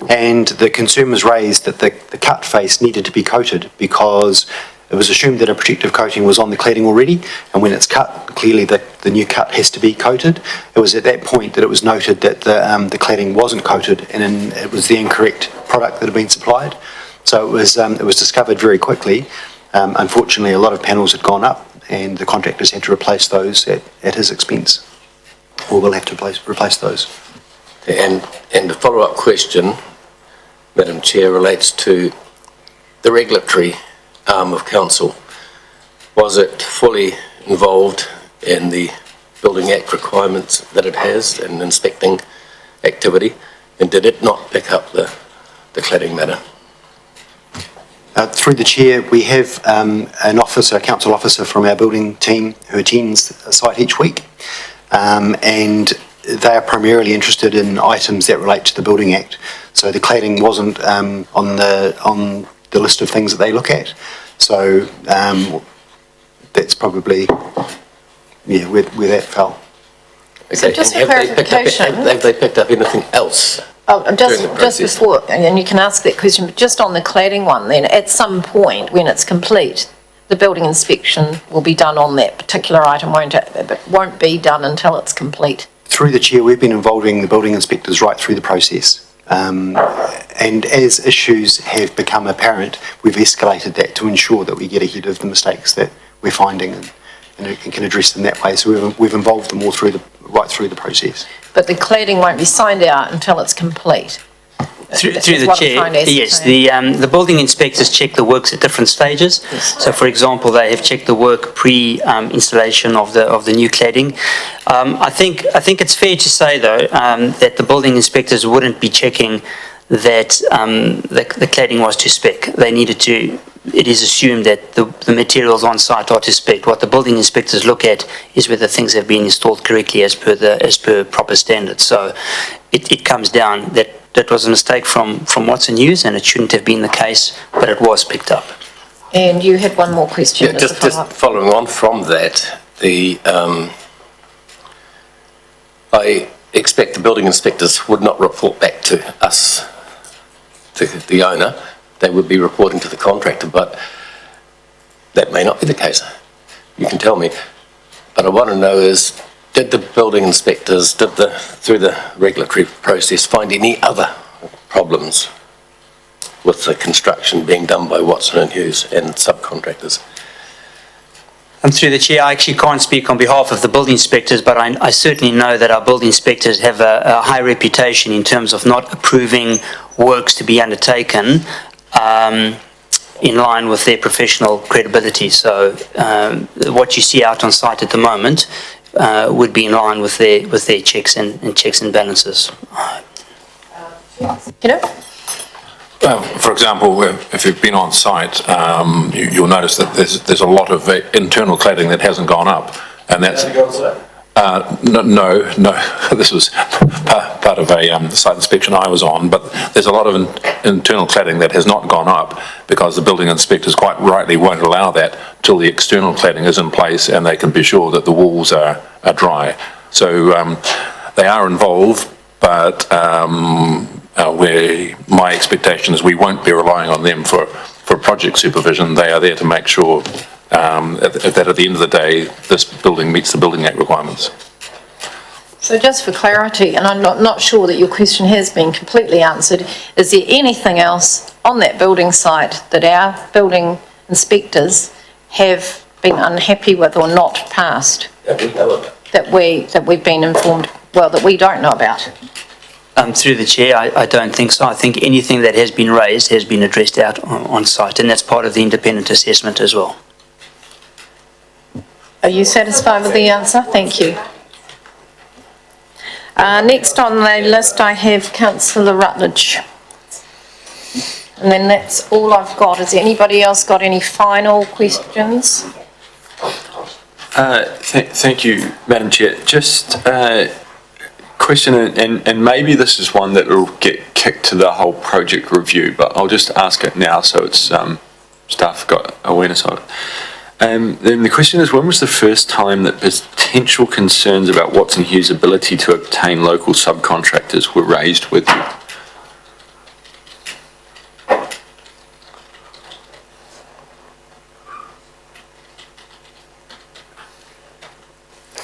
And the concern was raised that the cut face needed to be coated because it was assumed that a protective coating was on the cladding already. And when it's cut, clearly the new cut has to be coated. It was at that point that it was noted that the cladding wasn't coated and it was the incorrect product that had been supplied. So it was discovered very quickly. Unfortunately, a lot of panels had gone up, and the contractors had to replace those at his expense, or will have to replace those. And the follow-up question, Madam Chair, relates to the regulatory arm of council. Was it fully involved in the Building Act requirements that it has and inspecting activity, and did it not pick up the cladding matter? Through the chair, we have an officer, a council officer from our building team who attends a site each week, and they are primarily interested in items that relate to the Building Act. So the cladding wasn't on the list of things that they look at. So that's probably where that fell. So just for clarification. Have they picked up anything else? Oh, just before, and you can ask that question, but just on the cladding one then, at some point when it's complete, the building inspection will be done on that particular item, won't it? But won't be done until it's complete. Through the chair, we've been involving the building inspectors right through the process. And as issues have become apparent, we've escalated that to ensure that we get ahead of the mistakes that we're finding and can address them that way. So we've involved them all right through the process. But the cladding won't be signed out until it's complete. Through the chair, yes, the building inspectors check the works at different stages. Yes. So, for example, they have checked the work pre-installation of the new cladding. I think it's fair to say though that the building inspectors wouldn't be checking that the cladding was to spec. They needed to. It is assumed that the materials on site are to spec. What the building inspectors look at is whether things have been installed correctly as per proper standards. So it comes down that was a mistake from Watson Hughes, and it shouldn't have been the case, but it was picked up. And you had one more question. Yeah, just following on from that, I expect the building inspectors would not report back to us, to the owner. They would be reporting to the contractor, but that may not be the case. You can tell me. But I want to know is, did the building inspectors, through the regulatory process, find any other problems with the construction being done by Watson & Hughes and subcontractors? And through the chair, I actually can't speak on behalf of the building inspectors, but I certainly know that our building inspectors have a high reputation in terms of not approving works to be undertaken in line with their professional credibility. So what you see out on site at the moment would be in line with their checks and balances. For example, if you've been on site, you'll notice that there's a lot of internal cladding that hasn't gone up, and that's no. This was part of a site inspection I was on, but there's a lot of internal cladding that has not gone up because the building inspectors quite rightly won't allow that till the external cladding is in place and they can be sure that the walls are dry. So they are involved, but where my expectation is we won't be relying on them for project supervision. They are there to make sure that at the end of the day, this building meets the Building Act requirements. So just for clarity, and I'm not sure that your question has been completely answered, is there anything else on that building site that our building inspectors have been unhappy with or not passed? That we've been informed, well, that we don't know about? Through the chair, I don't think so. I think anything that has been raised has been addressed out on site, and that's part of the independent assessment as well. Are you satisfied with the answer? Thank you. Next on the list, I have Councillor Rutledge. And then that's all I've got. Has anybody else got any final questions? Thank you, Madam Chair. Just question, and maybe this is one that will get kicked to the whole project review, but I'll just ask it now so it's staff got awareness of it. Then the question is, when was the first time that potential concerns about Watson Hughes' ability to obtain local subcontractors were raised with you?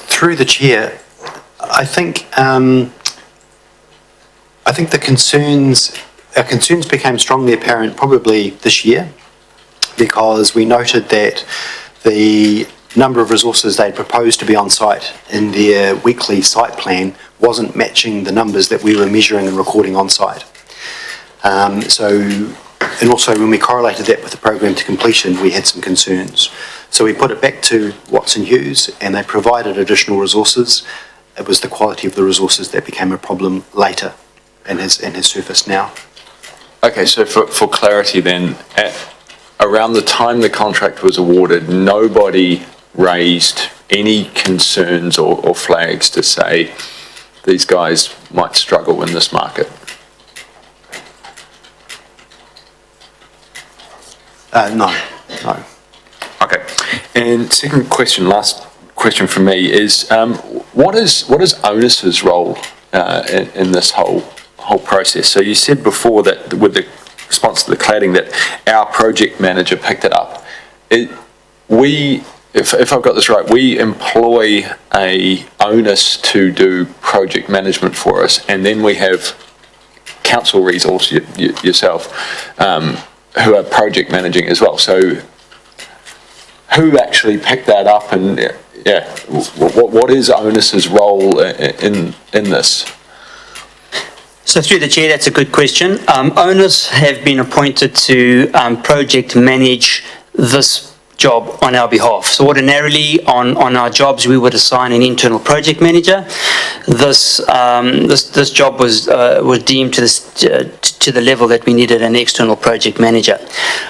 Through the chair, I think the our concerns became strongly apparent probably this year, because we noted that the number of resources they'd proposed to be on site in their weekly site plan wasn't matching the numbers that we were measuring and recording on site. And also when we correlated that with the program to completion, we had some concerns. So we put it back to Watson Hughes and they provided additional resources. It was the quality of the resources that became a problem later and has surfaced now. Okay, so for clarity then, around the time the contract was awarded, nobody raised any concerns or flags to say these guys might struggle in this market? No. Okay. And second question, last question from me is, what is ONUS's role in this whole process? So you said before that with the response to the cladding that our project manager picked it up. If I've got this right, we employ a ONUS to do project management for us, and then we have council resource, yourself, who are project managing as well. So who actually picked that up, and what is ONUS's role in this? So through the chair, that's a good question. ONUS have been appointed to project manage this job on our behalf. So ordinarily on our jobs we would assign an internal project manager. This job was deemed to the level that we needed an external project manager.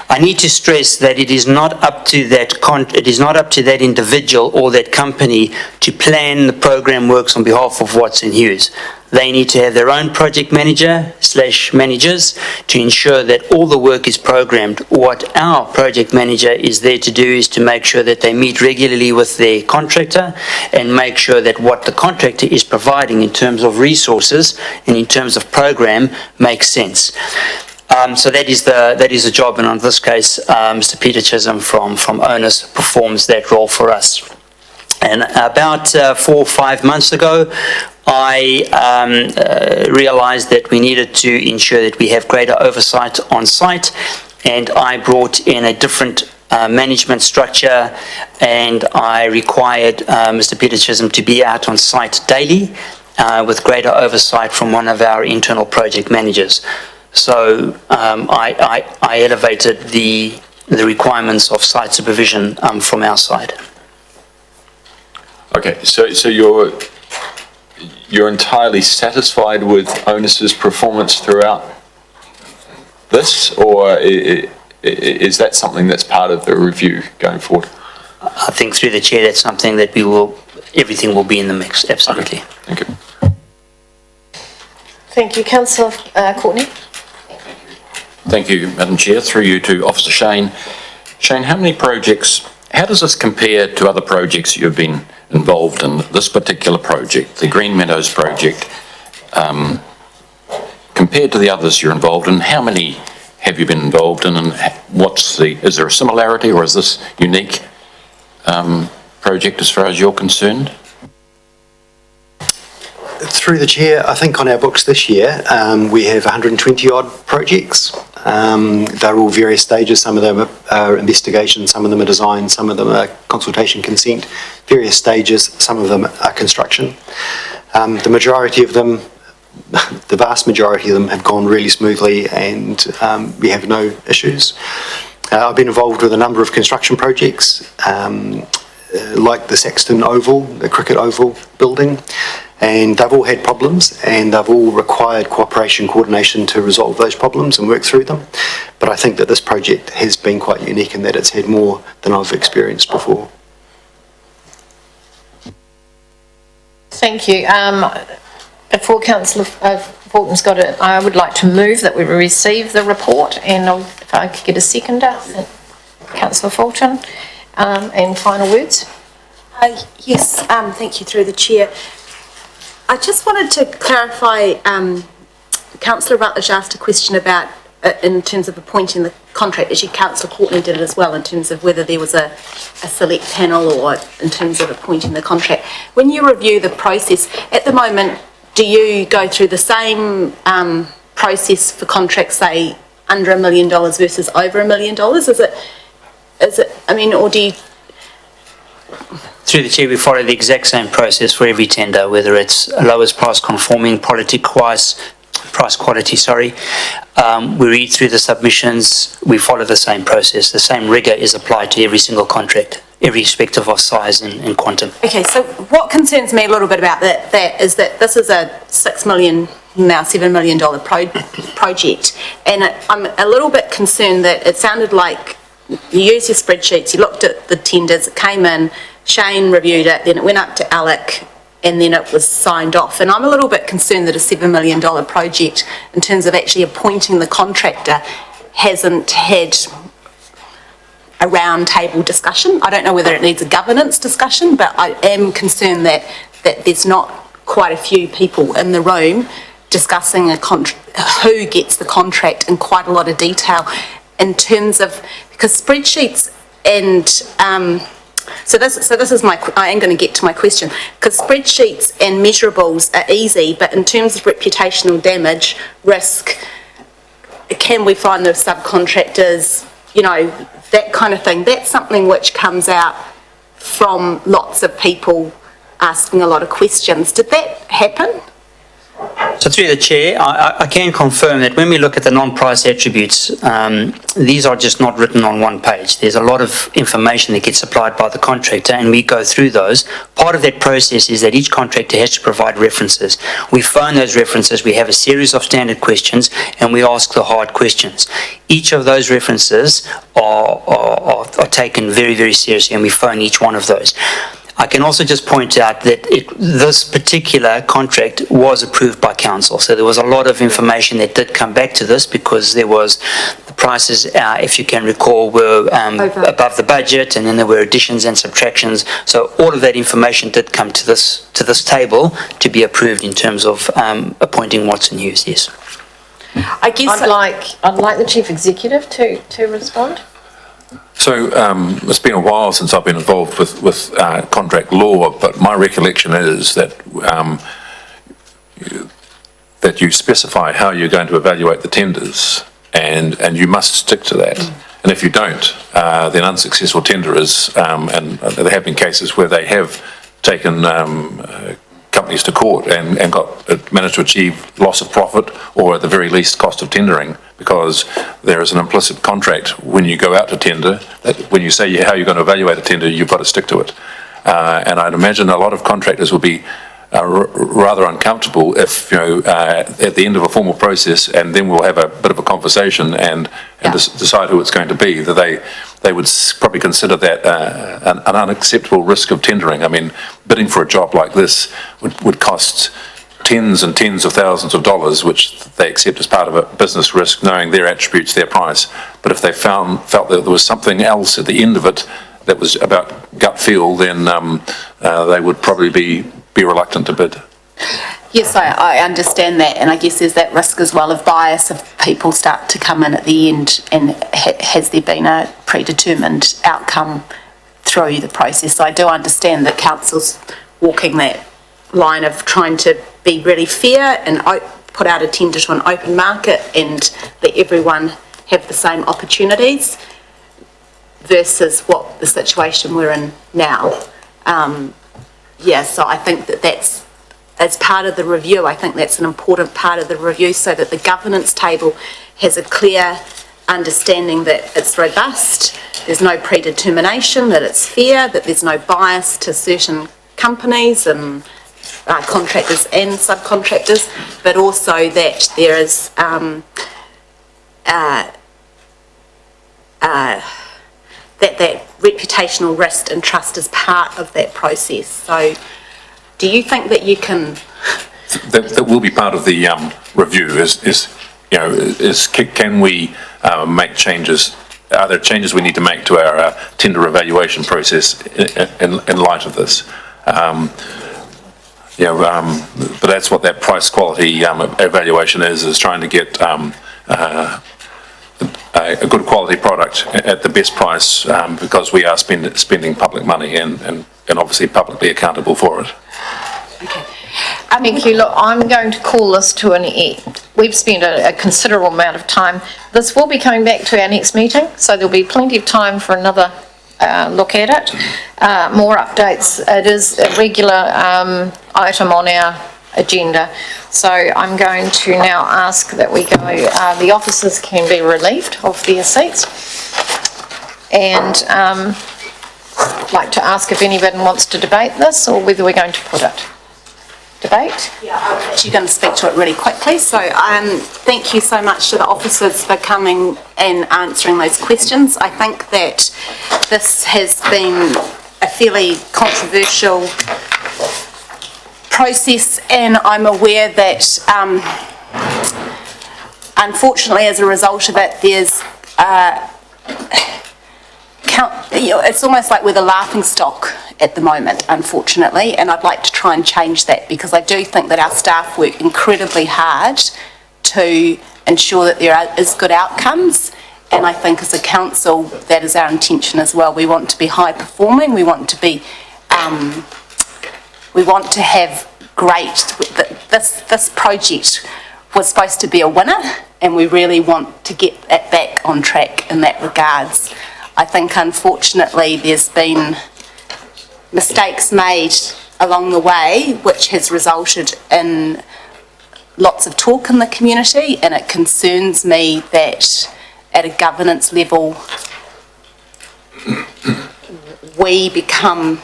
I need to stress that it is not up to that individual or that company to plan the program works on behalf of Watson Hughes. They need to have their own project manager/managers to ensure that all the work is programmed. What our project manager is there to do is to make sure that they meet regularly with their contractor and make sure that what the contractor is providing in terms of resources and in terms of program makes sense. So that is the job, and in this case, Mr. Peter Chisholm from ONUS performs that role for us. And about 4 or 5 months ago, I realized that we needed to ensure that we have greater oversight on site, and I brought in a different management structure, and I required Mr. Peter Chisholm to be out on site daily with greater oversight from one of our internal project managers. So I elevated the requirements of site supervision from our side. Okay, so you're entirely satisfied with ONUS's performance throughout this, or is that something that's part of the review going forward? I think through the chair, that's something that everything will be in the mix, absolutely. Okay. Thank you. Thank you. Councillor Courtney. Thank you, Madam Chair. Through you to Officer Shane. Shane, how does this compare to other projects you've been involved in? This particular project, the Green Meadows project, compared to the others you're involved in, how many have you been involved in, and is there a similarity, or is this unique project as far as you're concerned? Through the chair, I think on our books this year, we have 120 odd projects. They're all various stages. Some of them are investigation, some of them are design, some of them are consultation consent, various stages, some of them are construction. The majority of them, the vast majority of them have gone really smoothly, and we have no issues. I've been involved with a number of construction projects, like the Saxton Oval, the cricket oval building, and they've all had problems, and they've all required cooperation, coordination to resolve those problems and work through them. But I think that this project has been quite unique in that it's had more than I've experienced before. Thank you. Before Councillor Fulton's got it, I would like to move that we receive the report, and if I could get a seconder, Councillor Fulton, and final words. Yes, thank you through the chair. I just wanted to clarify, Councillor Rutledge asked a question about, in terms of appointing the contract, actually Councillor Courtney did it as well, in terms of whether there was a select panel or in terms of appointing the contract. When you review the process, at the moment, do you go through the same process for contracts, say, under $1 million versus over $1 million? Is it, I mean, or do you... Through the chair, we follow the exact same process for every tender, whether it's lowest price conforming, price quality, we read through the submissions, we follow the same process. The same rigour is applied to every single contract, irrespective of size and quantum. Okay, so what concerns me a little bit about that is that this is a $6 million, now $7 million project, and I'm a little bit concerned that it sounded like you used your spreadsheets, you looked at the tenders, it came in, Shane reviewed it, then it went up to Alec, and then it was signed off. And I'm a little bit concerned that a $7 million project, in terms of actually appointing the contractor, hasn't had a round table discussion. I don't know whether it needs a governance discussion, but I am concerned that there's not quite a few people in the room discussing who gets the contract in quite a lot of detail, in terms of, because spreadsheets and so this is I am going to get to my question, because spreadsheets and measurables are easy, but in terms of reputational damage, risk, can we find the subcontractors, that kind of thing, that's something which comes out from lots of people asking a lot of questions. Did that happen? So through the chair, I can confirm that when we look at the non-price attributes, these are just not written on one page. There's a lot of information that gets supplied by the contractor, and we go through those. Part of that process is that each contractor has to provide references. We phone those references, we have a series of standard questions, and we ask the hard questions. Each of those references are taken very, very seriously, and we phone each one of those. I can also just point out that this particular contract was approved by council, so there was a lot of information that did come back to this, because there was the prices, if you can recall, were above the budget, and then there were additions and subtractions. So all of that information did come to this table to be approved in terms of appointing Watson Hughes. Yes. I guess I'd like the Chief Executive to respond. So it's been a while since I've been involved with contract law, but my recollection is that that you specify how you're going to evaluate the tenders, and you must stick to that. And if you don't, then unsuccessful tenderers, and there have been cases where they have taken companies to court and managed to achieve loss of profit, or at the very least cost of tendering, because there is an implicit contract when you go out to tender that when you say how you're going to evaluate a tender, you've got to stick to it. And I'd imagine a lot of contractors will be rather uncomfortable if, at the end of a formal process, and then we'll have a bit of a conversation and decide who it's going to be, that they would probably consider that an unacceptable risk of tendering. I mean, bidding for a job like this would cost tens and tens of thousands of dollars, which they accept as part of a business risk, knowing their attributes, their price. But if they felt that there was something else at the end of it that was about gut feel, then they would probably be reluctant to bid. Yes, I understand that, and I guess there's that risk as well of bias if people start to come in at the end and has there been a predetermined outcome through the process. So I do understand that council's walking that line of trying to be really fair and put out a tender to an open market and let everyone have the same opportunities versus what the situation we're in now. So I think that's as part of the review. I think that's an important part of the review so that the governance table has a clear understanding that it's robust, there's no predetermination, that it's fair, that there's no bias to certain companies and contractors and subcontractors, but also that there is that reputational risk and trust is part of that process. So do you think that you can... That will be part of the review can we make changes? Are there changes we need to make to our tender evaluation process in light of this? But that's what that price quality evaluation is trying to get a good quality product at the best price because we are spending public money and obviously publicly accountable for it. Okay. Thank you. Look, I'm going to call this to an end. We've spent a considerable amount of time. This will be coming back to our next meeting, so there'll be plenty of time for another look at it. More updates. It is a regular item on our agenda. So I'm going to now ask that we go, the officers can be relieved of their seats. And I'd like to ask if anybody wants to debate this or whether we're going to put it. Debate? Yeah, I'm actually going to speak to it really quickly. So thank you so much to the officers for coming and answering those questions. I think that this has been a fairly controversial process, and I'm aware that unfortunately as a result of it there's it's almost like we're the laughing stock at the moment, unfortunately, and I'd like to try and change that because I do think that our staff work incredibly hard to ensure that there is good outcomes, and I think as a council that is our intention as well. We want to be high performing, we want to be we want to have great, this project was supposed to be a winner and we really want to get it back on track in that regards. I think unfortunately there's been mistakes made along the way which has resulted in lots of talk in the community, and it concerns me that at a governance level we become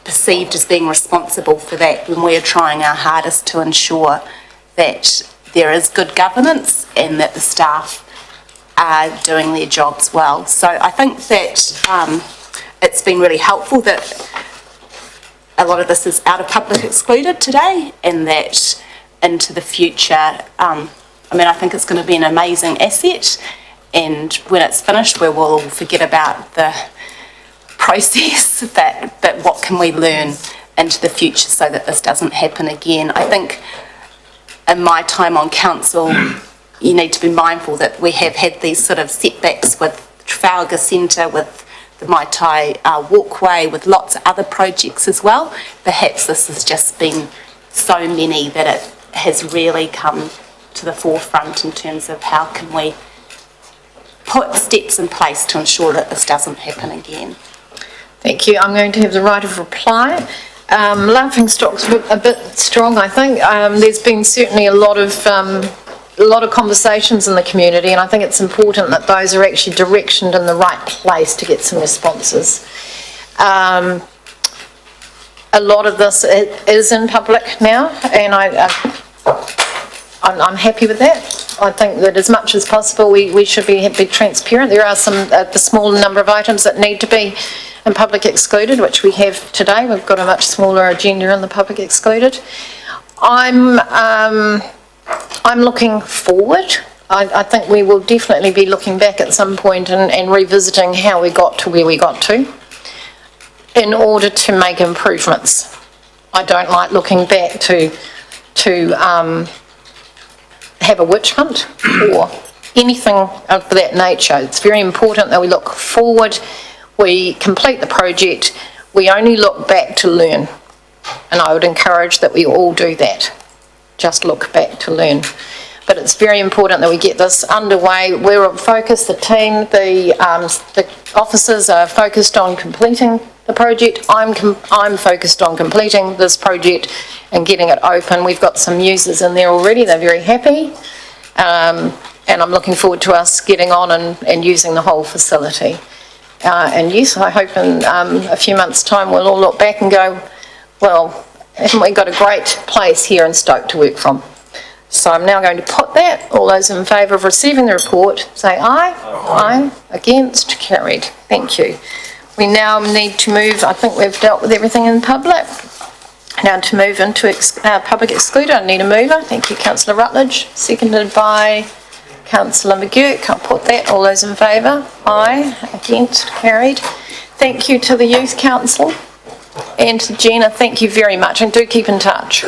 perceived as being responsible for that when we're trying our hardest to ensure that there is good governance and that the staff are doing their jobs well. So I think that it's been really helpful that a lot of this is out of public excluded today, and that into the future, I think it's going to be an amazing asset, and when it's we'll all forget about the process, but what can we learn into the future so that this doesn't happen again. I think in my time on council, you need to be mindful that we have had these sort of setbacks with Trafalgar Centre, with the Mai Tai walkway, with lots of other projects as well. Perhaps this has just been so many that it has really come to the forefront in terms of how can we put steps in place to ensure that this doesn't happen again. Thank you. I'm going to have the right of reply. Laughing stock's a bit strong, I think. There's been certainly a lot of conversations in the community, and I think it's important that those are actually directioned in the right place to get some responses. A lot of this is in public now, and I'm happy with that. I think that as much as possible we should be transparent. There are some the small number of items that need to be in public excluded, which we have today. We've got a much smaller agenda in the public excluded. I'm looking forward. I think we will definitely be looking back at some point and revisiting how we got to where we got to in order to make improvements. I don't like looking back to to have a witch hunt or anything of that nature. It's very important that we look forward, we complete the project, we only look back to learn. And I would encourage that we all do that. Just look back to learn. But it's very important that we get this underway. We're focused, the team, the officers are focused on completing the project. I'm focused on completing this project and getting it open. We've got some users in there already, they're very happy. And I'm looking forward to us getting on and using the whole facility. And yes, I hope in a few months' time we'll all look back and go, well, haven't we got a great place here in Stoke to work from? So I'm now going to put that. All those in favour of receiving the report, say aye. Aye. Against, carried. Thank you. We now need to move, I think we've dealt with everything in public. Now to move into public excluded, I need a mover. Thank you, Councillor Rutledge. Seconded by Councillor McGurk. I'll put that. All those in favour? Aye. Against, carried. Thank you to the Youth Council. And to Gina, thank you very much, and do keep in touch.